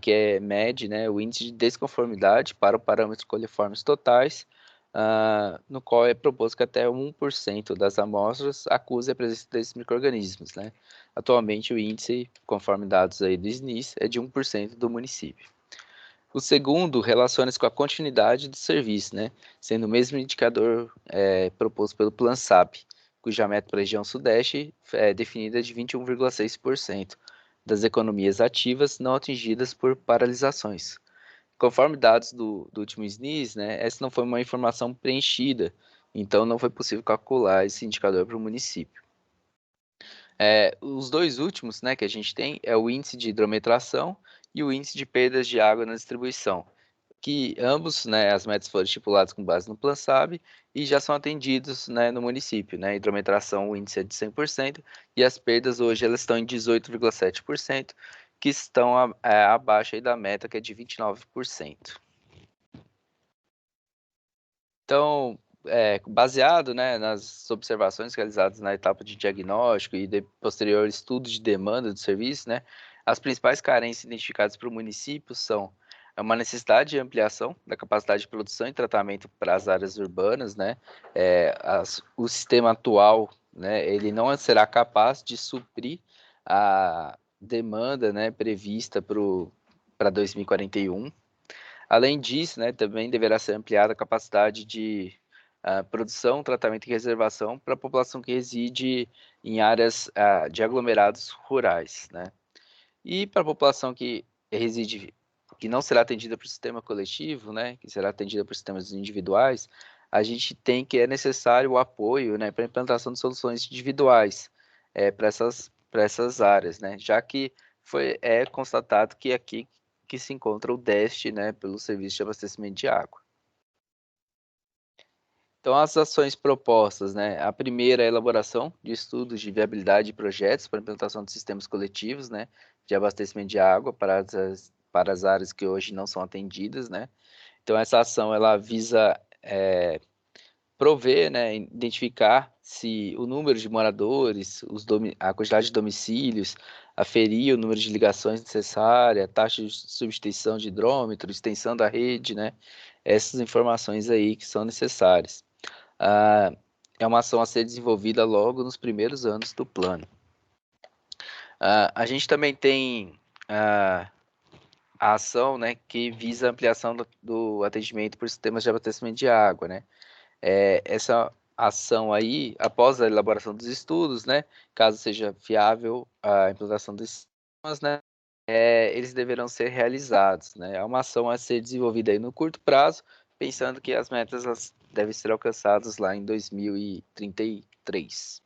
que mede, né, o índice de desconformidade para o parâmetro coliformes totais, no qual é proposto que até 1% das amostras acuse a presença desses micro-organismos, né? Atualmente o índice, conforme dados aí do SNIS, é de 1% do município. O segundo relaciona-se com a continuidade do serviço, né? Sendo o mesmo indicador proposto pelo PlanSAP, cuja meta para a região sudeste é definida de 21,6% das economias ativas não atingidas por paralisações. Conforme dados do último SNIS, né, essa não foi uma informação preenchida, então não foi possível calcular esse indicador para o município. Os dois últimos, né, que a gente tem é o índice de hidrometração e o índice de perdas de água na distribuição, que ambos, né, as metas foram estipuladas com base no PlanSAB e já são atendidos, né, no município, né? Hidrometração, o índice é de 100% e as perdas hoje elas estão em 18,7%, que estão abaixo aí da meta, que é de 29%. Então, baseado, né, nas observações realizadas na etapa de diagnóstico e posterior estudo de demanda do serviço, né, as principais carências identificadas para o município são uma necessidade de ampliação da capacidade de produção e tratamento para as áreas urbanas, né, o sistema atual, né, ele não será capaz de suprir a demanda, né, prevista para 2041. Além disso, né, também deverá ser ampliada a capacidade de produção, tratamento e reservação para a população que reside em áreas de aglomerados rurais, né? E para a população que reside, que não será atendida por sistema coletivo, né, que será atendida por sistemas individuais, a gente tem que é necessário o apoio, né, para a implantação de soluções individuais para essas áreas, né, já que é constatado que aqui que se encontra o déficit, né, pelo serviço de abastecimento de água. Então, as ações propostas, né, a primeira é a elaboração de estudos de viabilidade de projetos para implantação de sistemas coletivos, né, de abastecimento de água para as áreas que hoje não são atendidas, né. Então, essa ação, ela visa prover, né, identificar se o número de moradores, a quantidade de domicílios, aferir o número de ligações necessárias, taxa de substituição de hidrômetro, extensão da rede, né, essas informações aí que são necessárias. É uma ação a ser desenvolvida logo nos primeiros anos do plano. A gente também tem a ação, né, que visa a ampliação do atendimento por sistemas de abastecimento de água, né. Essa ação aí, após a elaboração dos estudos, né, caso seja viável a implantação dos sistemas, né, eles deverão ser realizados, né. É uma ação a ser desenvolvida aí no curto prazo, pensando que as metas devem ser alcançadas lá em 2033.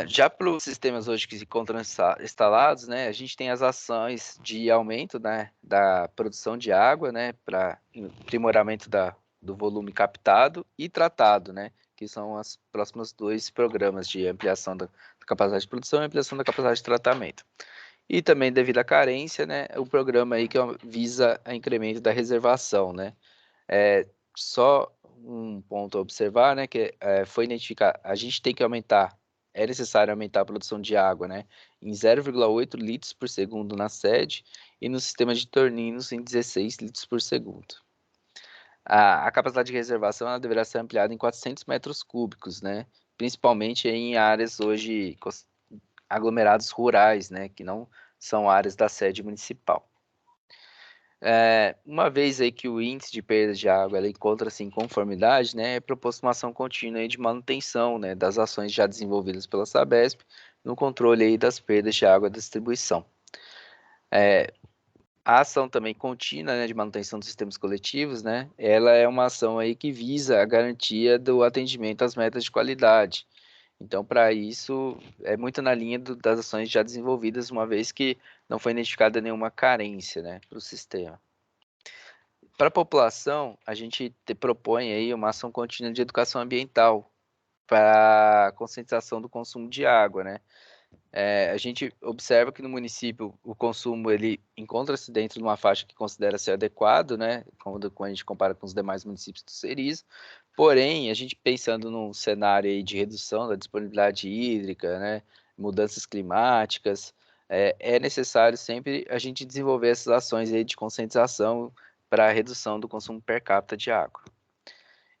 Já para os sistemas hoje que se encontram instalados, né, a gente tem as ações de aumento, né, da produção de água, né, para aprimoramento do volume captado e tratado, né, que são os próximos 2 programas de ampliação da capacidade de produção e ampliação da capacidade de tratamento. E também, devido à carência, né, o programa aí que visa o incremento da reservação, né. Só um ponto a observar, né, que foi identificar, a gente tem que aumentar é necessário aumentar a produção de água, né, em 0,8 litros por segundo na sede e no sistema de torninos em 16 litros por segundo. A capacidade de reservação ela deverá ser ampliada em 400 metros cúbicos, né, principalmente em áreas hoje aglomerados rurais, né, que não são áreas da sede municipal. Uma vez aí que o índice de perda de água ela encontra-se em conformidade, né, é proposto uma ação contínua aí de manutenção, né, das ações já desenvolvidas pela Sabesp no controle aí das perdas de água da distribuição. A ação também contínua, né, de manutenção dos sistemas coletivos, né, ela é uma ação aí que visa a garantia do atendimento às metas de qualidade. Então, para isso, é muito na linha das ações já desenvolvidas, uma vez que não foi identificada nenhuma carência, né, para o sistema. Para a população, a gente propõe aí uma ação contínua de educação ambiental para a conscientização do consumo de água, né? A gente observa que no município o consumo ele encontra-se dentro de uma faixa que considera ser adequado, né? Quando a gente compara com os demais municípios do Ceris. Porém, a gente pensando num cenário aí de redução da disponibilidade hídrica, né? Mudanças climáticas, é necessário sempre a gente desenvolver essas ações aí de conscientização para a redução do consumo per capita de água.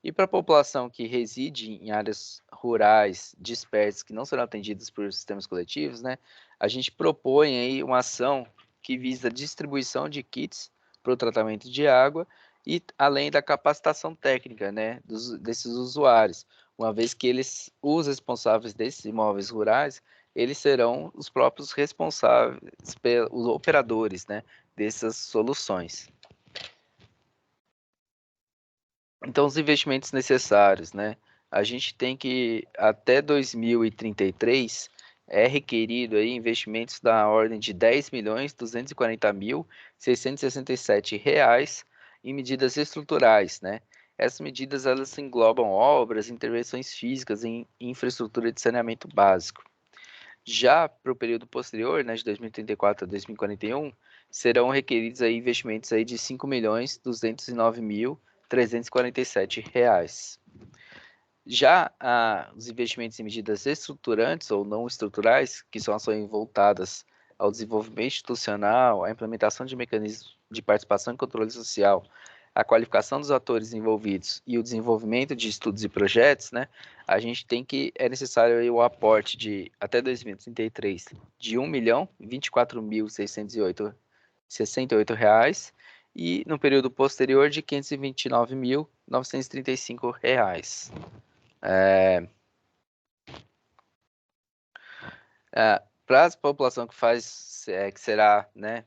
E para a população que reside em áreas rurais dispersas que não serão atendidas por sistemas coletivos, né, a gente propõe aí uma ação que visa a distribuição de kits para o tratamento de água e além da capacitação técnica, né, desses usuários, uma vez que os responsáveis desses imóveis rurais, eles serão os próprios responsáveis, os operadores, né, dessas soluções. Então, os investimentos necessários, né? A gente tem que, até 2033, é requerido aí investimentos da ordem de R$ 10.240.667 em medidas estruturais, né? Essas medidas, elas englobam obras, intervenções físicas em infraestrutura de saneamento básico. Já para o período posterior, né, de 2034 a 2041, serão requeridos aí investimentos aí de R$ 5.209.347. Já os investimentos em medidas estruturantes ou não estruturais, que são ações voltadas ao desenvolvimento institucional, à implementação de mecanismos de participação e controle social, a qualificação dos atores envolvidos e o desenvolvimento de estudos e projetos, né, a gente é necessário aí o aporte de, até 2033, de R$ 1.024.668 e no período posterior de R$ 529.935. Para a população que será, né,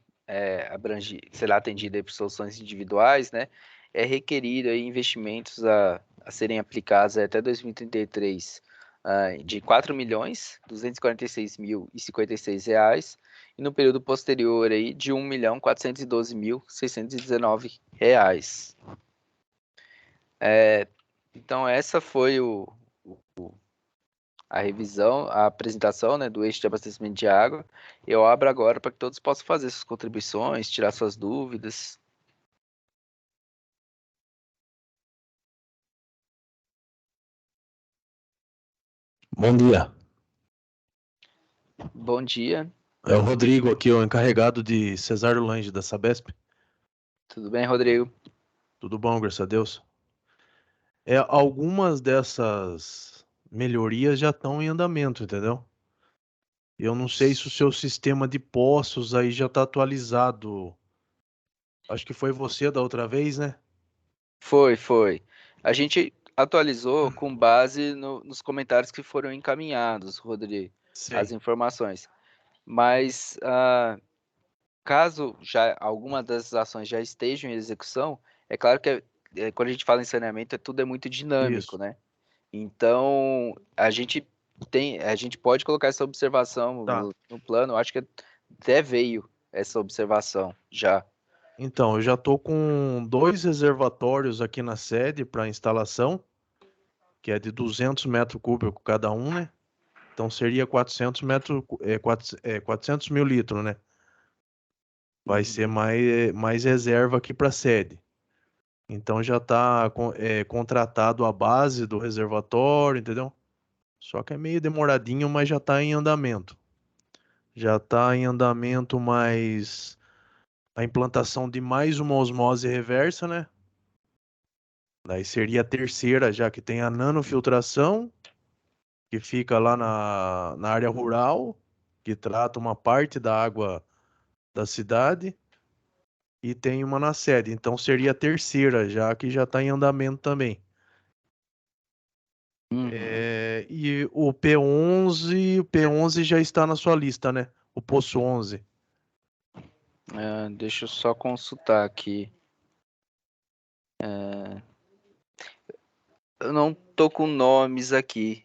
será atendida por soluções individuais, né, é requerido aí investimentos a serem aplicados até 2033 de R$ 4.246.056 e no período posterior aí de R$ 1.412.619. Então essa foi a revisão, a apresentação, né, do eixo de abastecimento de água. Eu abro agora para que todos possam fazer suas contribuições, tirar suas dúvidas. Bom dia. Bom dia. É o Rodrigo aqui, o encarregado de Cesário Lange, da Sabesp. Tudo bem, Rodrigo? Tudo bom, graças a Deus. Algumas dessas melhorias já estão em andamento, entendeu? Eu não sei se o seu sistema de poços aí já está atualizado. Acho que foi você da outra vez, né? Foi. A gente atualizou com base nos comentários que foram encaminhados, Rodrigo, as informações. Mas caso já alguma das ações já estejam em execução, é claro que quando a gente fala em saneamento, tudo é muito dinâmico, Isso. né? Então, a gente pode colocar essa observação no plano, eu acho que até veio essa observação já. Então, eu já estou com 2 reservatórios aqui na sede para instalação, que é de 200 metros cúbicos cada um, né? Então seria 400 mil litros, né? Vai ser mais reserva aqui para a sede. Então já está contratado a base do reservatório, entendeu? Só que é meio demoradinho, mas já está em andamento. Já está em andamento mais a implantação de mais uma osmose reversa, né? Daí seria a terceira, já que tem a nanofiltração, que fica lá na área rural, que trata uma parte da água da cidade, e tem uma na sede. Então seria a terceira, já que já está em andamento também. Uhum. E o P11 já está na sua lista, né? O Poço 11. Deixa eu só consultar aqui. Eu não tô com nomes aqui.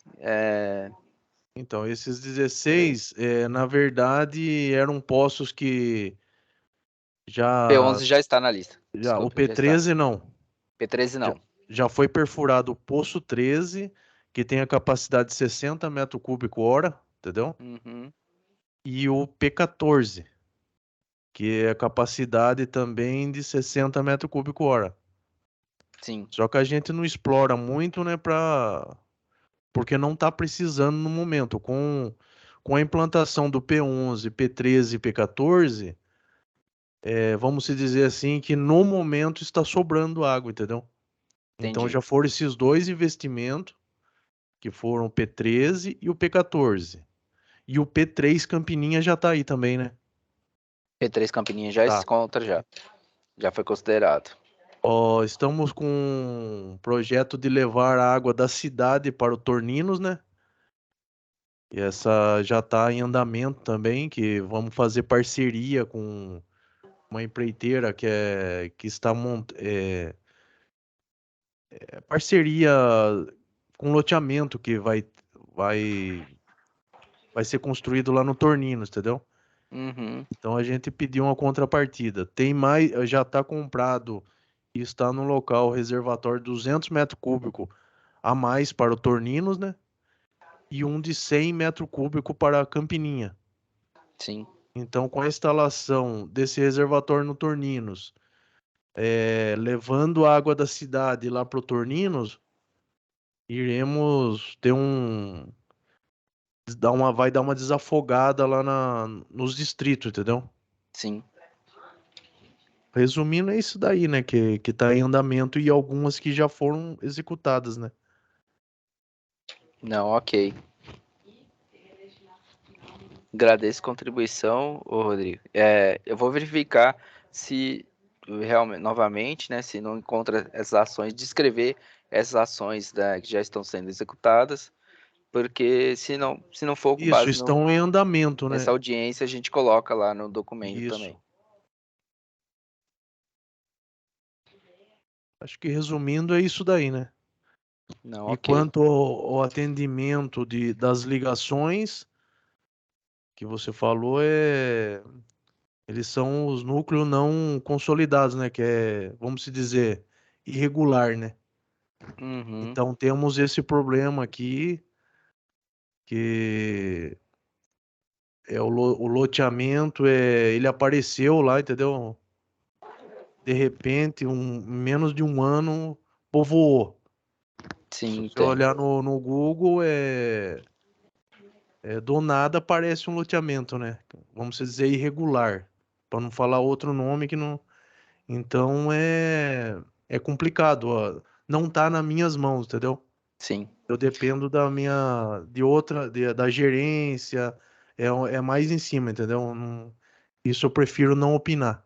Então, esses 16, na verdade, eram poços que já, P11 já está na lista. o Desculpa, já está. P13 não. P13 Já, não. já foi perfurado o Poço 13, que tem a capacidade de 60 metros cúbicos hora, entendeu? Uhum. E o P14, que é a capacidade também de 60 metros cúbicos hora. Sim, Só que a gente não explora muito, né, porque não está precisando no momento. Com a implantação do P11, P13 e P14, vamos se dizer assim, que no momento está sobrando água, entendeu? Então entendi. já foram esses dois investimentos, que foram o P13 e o P14. E o P3 Campininha já está aí também, né? P3 Campininha já se Tá. encontra já. Já foi considerado. Ó, estamos com um projeto de levar a água da cidade para o Torninos, né? E essa já está em andamento também, que vamos fazer parceria com uma empreiteira que está parceria com loteamento que vai, vai ser construído lá no Torninos, entendeu? Uhum. Então a gente pediu uma contrapartida. Tem mais, já está comprado e está no local o reservatório de 200 metros cúbicos a mais para o Torninos, né? E um de 100 metros cúbicos para a Campininha. Sim. Então, com a instalação desse reservatório no Torninos, levando a água da cidade lá para o Torninos, iremos ter vai dar uma desafogada lá nos distritos, entendeu? Sim. Resumindo, é isso daí, né? Que tá em andamento e algumas que já foram executadas, né? Não, ok. Agradeço a contribuição, ô Rodrigo. Eu vou verificar se realmente, novamente, né, se não encontra essas ações, descrever essas ações, né, que já estão sendo executadas, porque se não for com Isso, base estão em andamento, né? nessa audiência, a gente coloca lá no documento Isso. também. Acho que resumindo é isso daí, né? Não, E ok. quanto ao atendimento das ligações que você falou, eles são os núcleos não consolidados, né? Que vamos se dizer, irregular, né? Uhum. Então temos esse problema aqui, que o loteamento, ele apareceu lá, entendeu? De repente, menos de um ano, povoou. Se Sim, você entendo. olhar no Google, do nada aparece um loteamento, né? Vamos dizer irregular, para não falar outro nome que não. Então é complicado, ó. Não tá nas minhas mãos, entendeu? Sim. Eu dependo da gerência, é mais em cima, entendeu? Isso eu prefiro não opinar.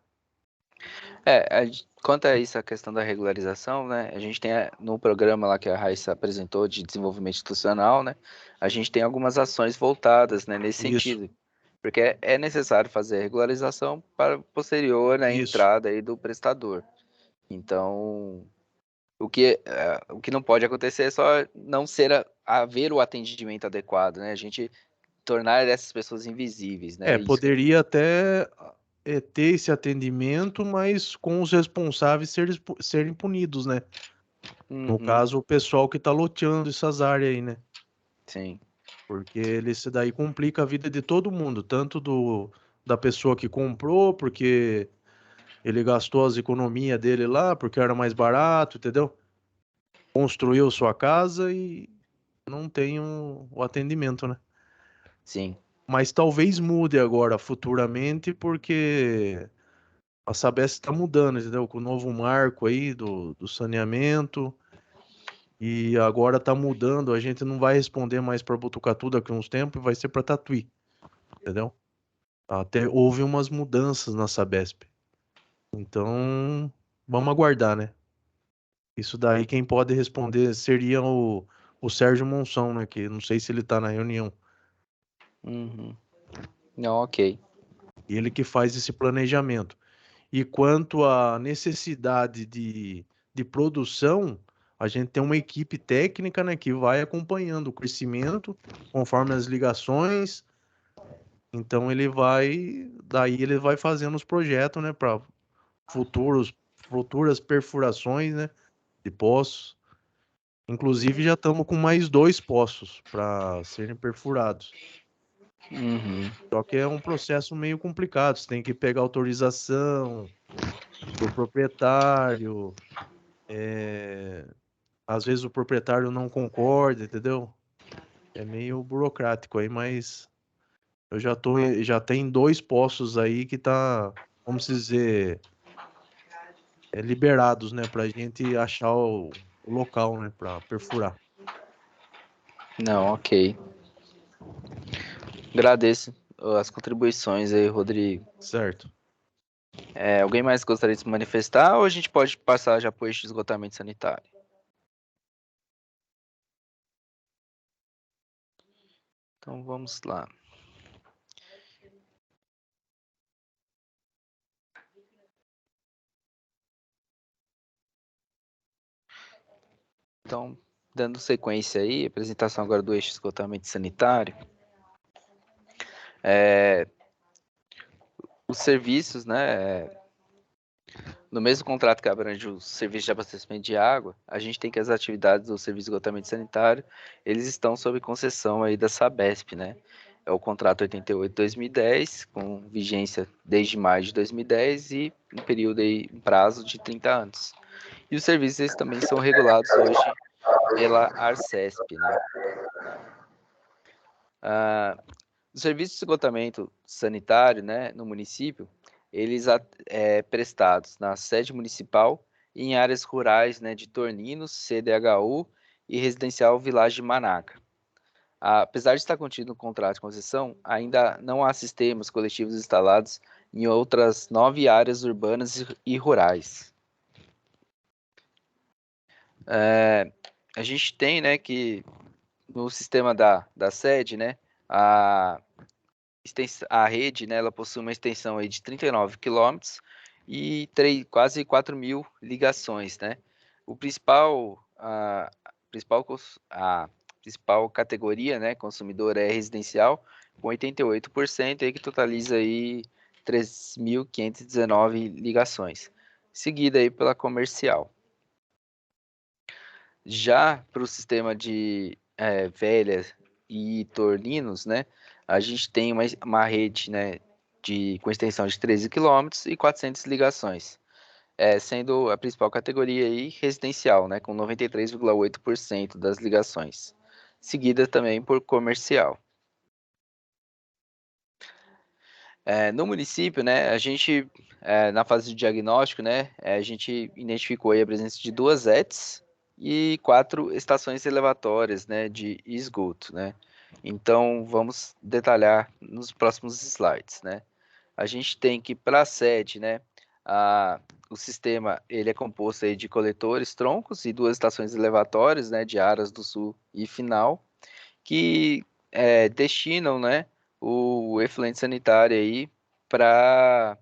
Quanto a isso, a questão da regularização, né? A gente tem no programa lá que a Raíssa apresentou de desenvolvimento institucional, né? A gente tem algumas ações voltadas, né, nesse Isso, sentido. Porque é necessário fazer a regularização para posterior à isso. entrada aí do prestador. Então, o que não pode acontecer é só não haver o atendimento adequado, né? A gente tornar essas pessoas invisíveis, né? Isso. Poderia até ter esse atendimento, mas com os responsáveis serem punidos, né? No Uhum, caso, o pessoal que está loteando essas áreas aí, né? sim, Porque isso daí complica a vida de todo mundo, tanto da pessoa que comprou, porque ele gastou as economias dele lá, porque era mais barato, entendeu? Construiu sua casa não tem o atendimento, né? Sim. Mas talvez mude agora, futuramente, porque a Sabesp está mudando, entendeu? Com o novo marco aí do saneamento, e agora está mudando, a gente não vai responder mais para Botucatu daqui a uns tempos, vai ser para Tatuí, entendeu? Até houve umas mudanças na Sabesp. Então, vamos aguardar, né? Isso daí quem pode responder seria o Sérgio Monção, né? Que não sei se ele está na reunião. Uhum. Não, ok. Ele que faz esse planejamento. E quanto à necessidade de produção, a gente tem uma equipe técnica, né, que vai acompanhando o crescimento conforme as ligações. Então daí ele vai fazendo os projetos, né, para futuras perfurações, né, de poços. Inclusive já estamos com mais 2 poços para serem perfurados. Uhum. Só que é um processo meio complicado. Você tem que pegar autorização do proprietário. Às vezes o proprietário não concorda, entendeu? É meio burocrático aí, mas eu já tem 2 poços aí que tá, vamos dizer, liberados, né, pra gente achar o local, né, pra perfurar. Não, ok. Agradeço as contribuições aí, Rodrigo. Certo. Alguém mais gostaria de se manifestar ou a gente pode passar já por este esgotamento sanitário? Então vamos lá. Então, dando sequência aí, apresentação agora do eixo esgotamento sanitário. Os serviços, né? No mesmo contrato que abrange o serviço de abastecimento de água, a gente tem que as atividades do serviço de esgotamento sanitário, eles estão sob concessão aí da Sabesp, né? É o contrato 88/2010, com vigência desde maio de 2010 e um período aí, um prazo de 30 anos. E os serviços eles também são regulados hoje pela Arcesp, né? Os serviços de esgotamento sanitário, né, no município, eles prestados na sede municipal e em áreas rurais, né, de Torninos, CDHU e Residencial Village de Manaca. Apesar de estar contido no contrato de concessão, ainda não há sistemas coletivos instalados em outras 9 áreas urbanas e rurais. A gente tem, né, que no sistema da sede, né, a rede, né, ela possui uma extensão aí de 39 quilômetros e quase 4.000 ligações, né? A principal categoria, né, consumidor é residencial, com 88%, aí que totaliza aí 3.519 ligações, seguida aí pela comercial. Já para o sistema de Velhas e Torninos, né, a gente tem uma rede, né, com extensão de 13 quilômetros e 400 ligações, sendo a principal categoria aí residencial, né, com 93,8% das ligações, seguida também por comercial. No município, né, a gente, na fase de diagnóstico, né, a gente identificou aí a presença de 2 ETs e 4 estações elevatórias, né, de esgoto, né. Então, vamos detalhar nos próximos slides, né. A gente tem que, para a sede, né, o sistema ele é composto aí de coletores, troncos e 2 estações elevatórias, né, de Aras do Sul e Final, que destinam, né, o efluente sanitário aí para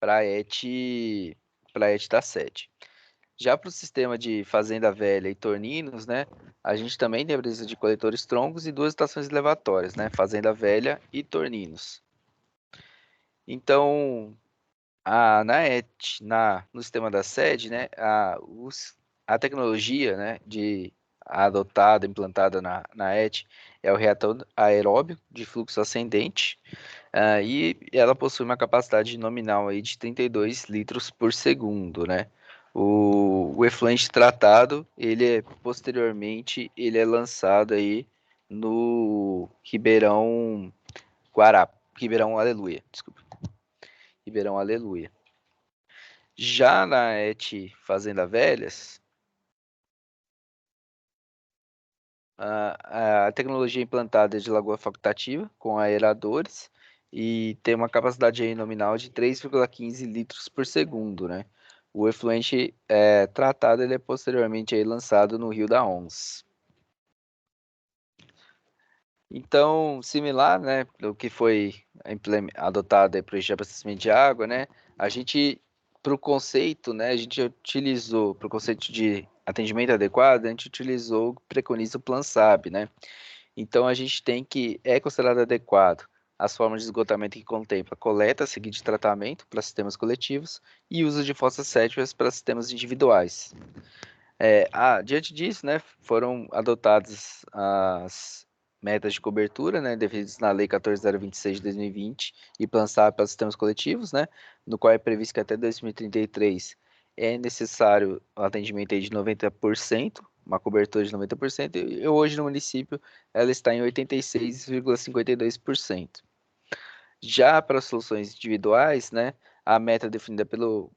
a ET da sede. Já para o sistema de Fazenda Velha e Torninos, né, a gente também tem a presença de coletores troncos e 2 estações elevatórias, né, Fazenda Velha e Torninos. Então, no sistema da sede, né, a tecnologia, né, adotada, implantada na ET é o reator aeróbio de fluxo ascendente, e ela possui uma capacidade nominal aí de 32 litros por segundo, né? O efluente tratado, posteriormente, ele é lançado aí no Ribeirão Ribeirão Aleluia, desculpa. Ribeirão Aleluia. Já na ET Fazenda Velhas, a tecnologia implantada é de lagoa facultativa, com aeradores, e tem uma capacidade aí nominal de 3,15 litros por segundo, né? O efluente tratado ele é posteriormente aí lançado no Rio da Ons. Então, similar, né, do que foi adotado para o de abastecimento de água, né, a gente, para o conceito, né, a gente utilizou, para o conceito de atendimento adequado, a gente utilizou, preconiza o Plan SAB, né, então a gente tem que, é considerado adequado as formas de esgotamento que contempla coleta, seguida de tratamento para sistemas coletivos e uso de fossas sépticas para sistemas individuais. Diante disso, né, foram adotadas as metas de cobertura, né, definidas na Lei 14.026 de 2020 e Plan SAB para sistemas coletivos, né, no qual é previsto que até 2033 é necessário o atendimento aí de 90%, uma cobertura de 90%, e hoje no município ela está em 86,52%. Já para soluções individuais, né, a meta definida pelo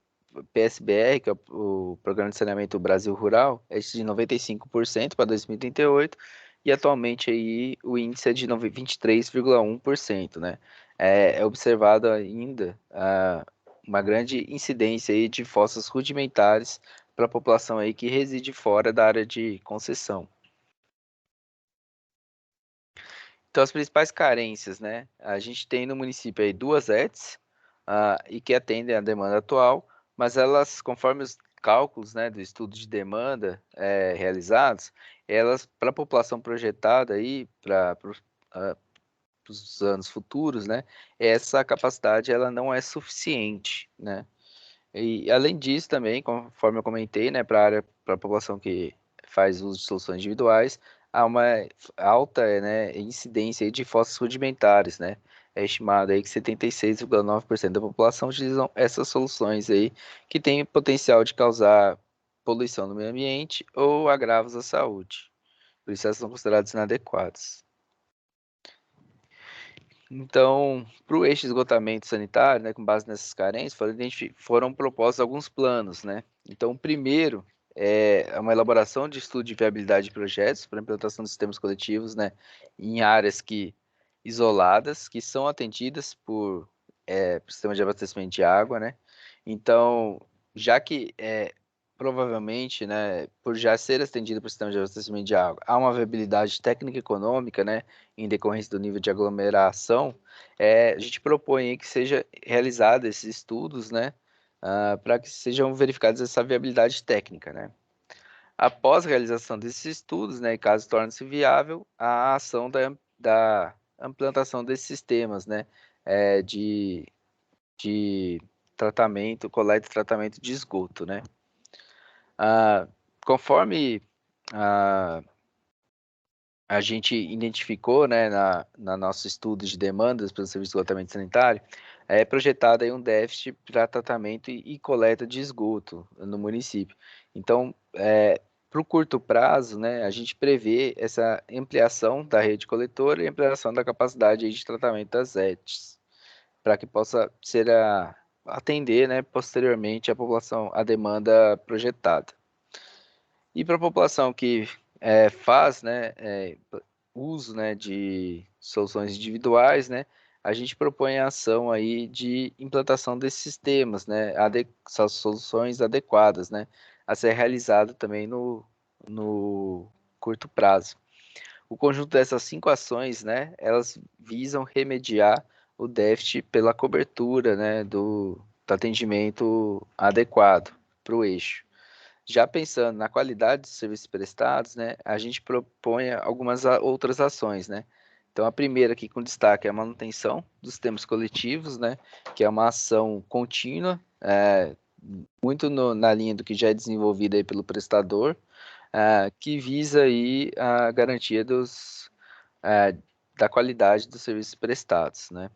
PSBR, que é o Programa de Saneamento Brasil Rural, é de 95% para 2038 e atualmente aí o índice é de 23,1%, né? É observado ainda uma grande incidência aí de fossas rudimentares para a população aí que reside fora da área de concessão. Então, as principais carências, né? A gente tem no município aí duas ETs, e que atendem à demanda atual, mas elas, conforme os cálculos, né, do estudo de demanda realizados, elas, para a população projetada aí, para os anos futuros, né, essa capacidade ela não é suficiente, né? E além disso também, conforme eu comentei, né, para a população que faz uso de soluções individuais, há uma alta, né, incidência aí de fossas rudimentares, né? É estimado aí que 76,9% da população utilizam essas soluções aí que têm potencial de causar poluição no meio ambiente ou agravos à saúde. Por isso elas são consideradas inadequadas. Então, para o eixo de esgotamento sanitário, né, com base nessas carências, foram propostos alguns planos, né? Então, o primeiro é uma elaboração de estudo de viabilidade de projetos para implantação de sistemas coletivos, né, em áreas isoladas, que são atendidas por sistema de abastecimento de água, né? Então, já que provavelmente, né, por já ser atendido por sistema de abastecimento de água, há uma viabilidade técnica e econômica, né, em decorrência do nível de aglomeração, a gente propõe aí que seja realizado esses estudos, né, para que sejam verificadas essa viabilidade técnica, né. Após a realização desses estudos, né, e caso torne-se viável, a ação da implantação desses sistemas, né, de tratamento, coleta e tratamento de esgoto, né. Conforme a gente identificou, né, na nosso estudo de demandas pelo serviço de esgotamento sanitário, é projetado aí um déficit para tratamento e coleta de esgoto no município. Então, para o curto prazo, né, a gente prevê essa ampliação da rede coletora e ampliação da capacidade aí de tratamento das ETs, para que possa ser atender, né, posteriormente a demanda projetada. E para a população que faz, né, uso, né, de soluções individuais, né, a gente propõe a ação aí de implantação desses sistemas, né, essas soluções adequadas, né, a ser realizado também no curto prazo. O conjunto dessas 5 ações, né, elas visam remediar o déficit pela cobertura, né, do atendimento adequado para o eixo. Já pensando na qualidade dos serviços prestados, né, a gente propõe algumas outras ações, né? Então, a primeira aqui com destaque é a manutenção dos sistemas coletivos, né, que é uma ação contínua, muito na linha do que já é desenvolvido aí pelo prestador, que visa aí a garantia da qualidade dos serviços prestados, né?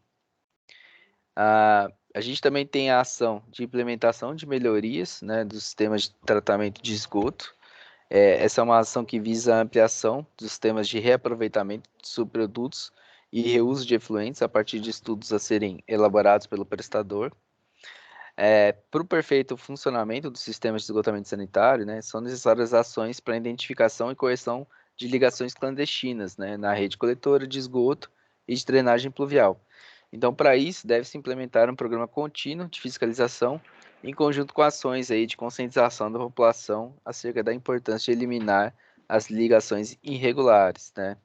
A gente também tem a ação de implementação de melhorias, né, dos sistemas de tratamento de esgoto. Essa é uma ação que visa a ampliação dos sistemas de reaproveitamento de subprodutos e reuso de efluentes a partir de estudos a serem elaborados pelo prestador. Para o perfeito funcionamento dos sistemas de esgotamento sanitário, né, são necessárias ações para identificação e correção de ligações clandestinas, né, na rede coletora de esgoto e de drenagem pluvial. Então, para isso, deve-se implementar um programa contínuo de fiscalização em conjunto com ações aí de conscientização da população acerca da importância de eliminar as ligações irregulares, né?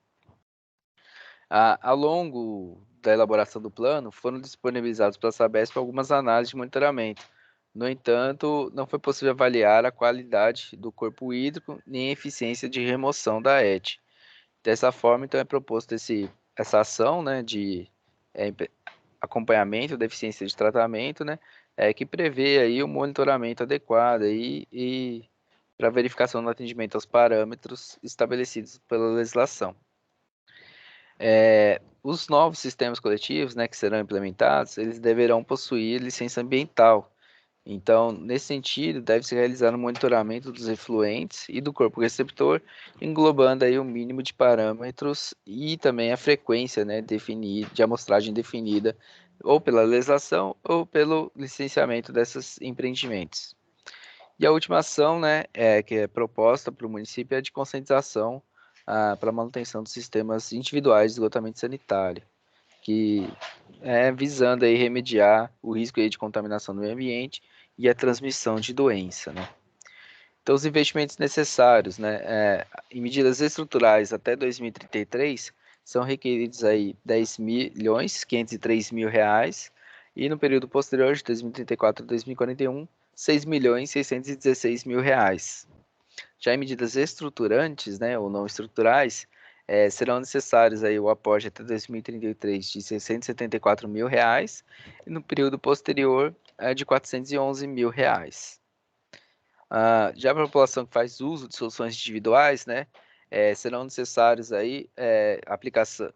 Ao longo da elaboração do plano, foram disponibilizados pela Sabesp algumas análises de monitoramento. No entanto, não foi possível avaliar a qualidade do corpo hídrico nem a eficiência de remoção da ET. Dessa forma, então, é proposto essa ação, né, de acompanhamento da eficiência de tratamento, né, que prevê aí o monitoramento adequado e para verificação do atendimento aos parâmetros estabelecidos pela legislação. Os novos sistemas coletivos, né, que serão implementados, eles deverão possuir licença ambiental. Então, nesse sentido, deve-se realizar um monitoramento dos efluentes e do corpo receptor, englobando aí o mínimo de parâmetros e também a frequência, né, de amostragem definida ou pela legislação ou pelo licenciamento desses empreendimentos. E a última ação, né, que é proposta para o município é de conscientização para a manutenção dos sistemas individuais de esgotamento sanitário, que visando aí remediar o risco aí de contaminação do meio ambiente e a transmissão de doença, né? Então, os investimentos necessários, né, em medidas estruturais até 2033 são requeridos aí 10.503.000 reais e no período posterior de 2034 a 2041 6.616.000 reais. Já em medidas estruturantes, né, ou não estruturais, serão necessários aí o aporte até 2033 de 674 mil reais e no período posterior de 411 mil reais. Já para a população que faz uso de soluções individuais, né, serão necessários aí aplicação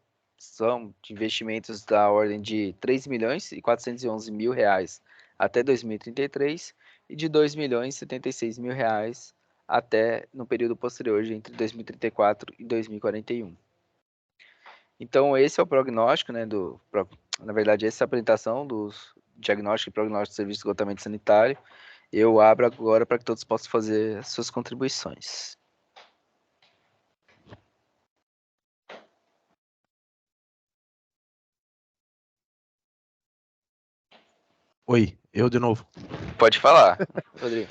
de investimentos da ordem de 3.411.000 reais até 2033 e de 2.076.000 reais até no período posterior, entre 2034 e 2041. Então, esse é o prognóstico, né, na verdade, essa é a apresentação dos diagnóstico e prognóstico do serviço de esgotamento sanitário. Eu abro agora para que todos possam fazer suas contribuições. Oi, eu de novo. Pode falar, Rodrigo.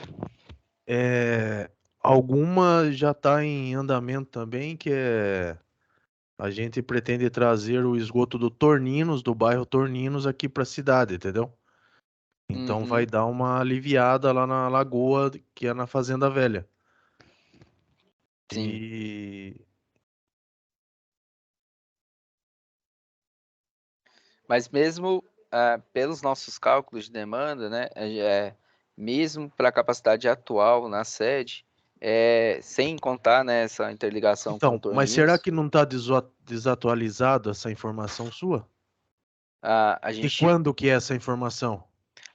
Alguma já está em andamento também, que a gente pretende trazer o esgoto do Torninos, do bairro Torninos, aqui para a cidade, entendeu? Então vai dar uma aliviada lá na lagoa, que é na Fazenda Velha. Sim. Mas mesmo pelos nossos cálculos de demanda, né, mesmo para a capacidade atual na sede, sem contar, né, essa interligação com Então, Torninos. mas será que não está desatualizado essa informação sua? E quando que é essa informação?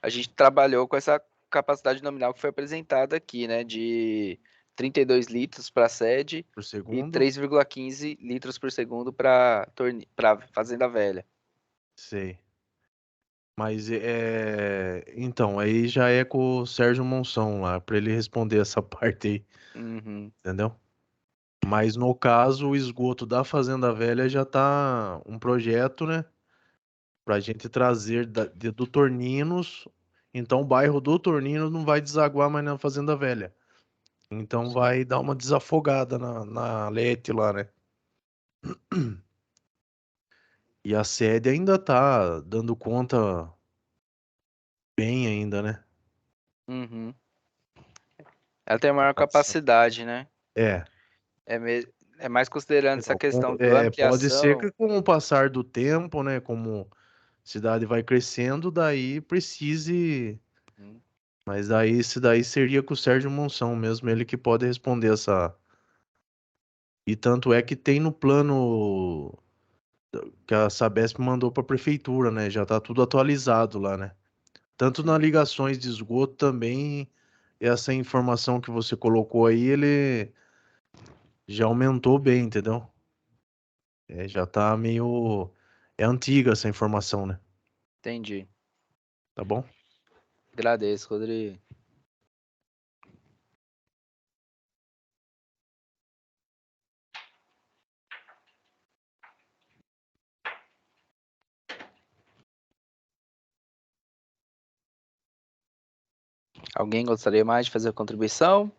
A gente trabalhou com essa capacidade nominal que foi apresentada aqui, né, de 32 litros para a sede Por segundo? E 3,15 litros por segundo para Fazenda Velha. Sei. Mas então, aí já é com o Sérgio Monção lá, para ele responder essa parte aí. Entendeu? Mas no caso, o esgoto da Fazenda Velha já tá um projeto, né? Pra gente trazer do Torninos. Então o bairro do Torninos não vai desaguar mais na Fazenda Velha. Então vai dar uma desafogada na Lete lá, né? E a sede ainda tá dando conta bem ainda, né? Ela tem a maior capacidade, né? É mais considerando essa questão da ampliação. Pode ser que com o passar do tempo, né? Como a cidade vai crescendo, daí precise. Mas esse daí seria com o Sérgio Monção mesmo, ele que pode responder essa. E tanto é que tem no plano que a Sabesp mandou para a prefeitura, né? Já tá tudo atualizado lá, né? tanto nas ligações de esgoto também, essa informação que você colocou aí, ele já aumentou bem, entendeu? Já tá meio... É antiga essa informação, né? Entendi. Tá bom? Agradeço, Rodrigo. Alguém gostaria mais de fazer a contribuição?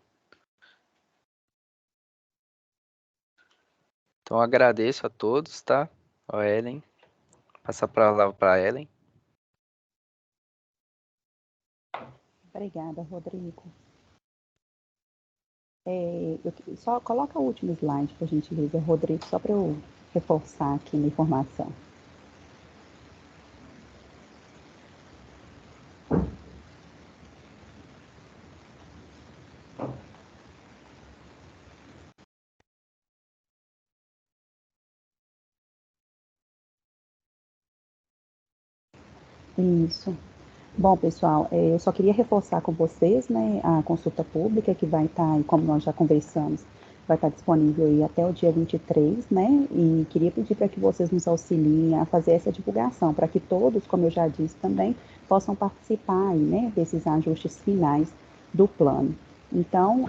Então, agradeço a todos, tá? A Ellen. Passar a palavra para a Ellen. Obrigada, Rodrigo. Só coloca o último slide, por gentileza, Rodrigo, só para eu reforçar aqui na informação. Isso. Bom, pessoal, eu só queria reforçar com vocês, né, a consulta pública que vai estar, como nós já conversamos, vai estar disponível aí até o dia 23, né, e queria pedir para que vocês nos auxiliem a fazer essa divulgação, para que todos, como eu já disse também, possam participar aí, né, desses ajustes finais do plano. Então,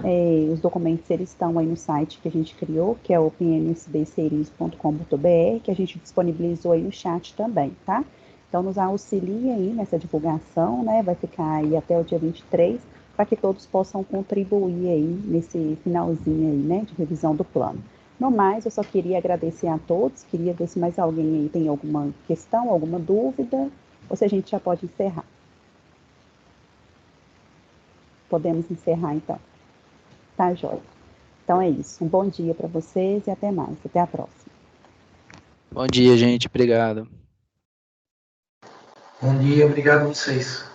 os documentos, eles estão aí no site que a gente criou, que é o pnsbseries.com.br, que a gente disponibilizou aí no chat também, tá? Então, nos auxilia aí nessa divulgação, né? Vai ficar aí até o dia 23, para que todos possam contribuir aí nesse finalzinho aí, né? De revisão do plano. No mais, eu só queria agradecer a todos, queria ver se mais alguém aí tem alguma questão, alguma dúvida, ou se a gente já pode encerrar. Podemos encerrar, então. Tá, joia. Então é isso. Um bom dia para vocês e até mais. Até a próxima. Bom dia, gente. Obrigado. Bom dia, obrigado a vocês.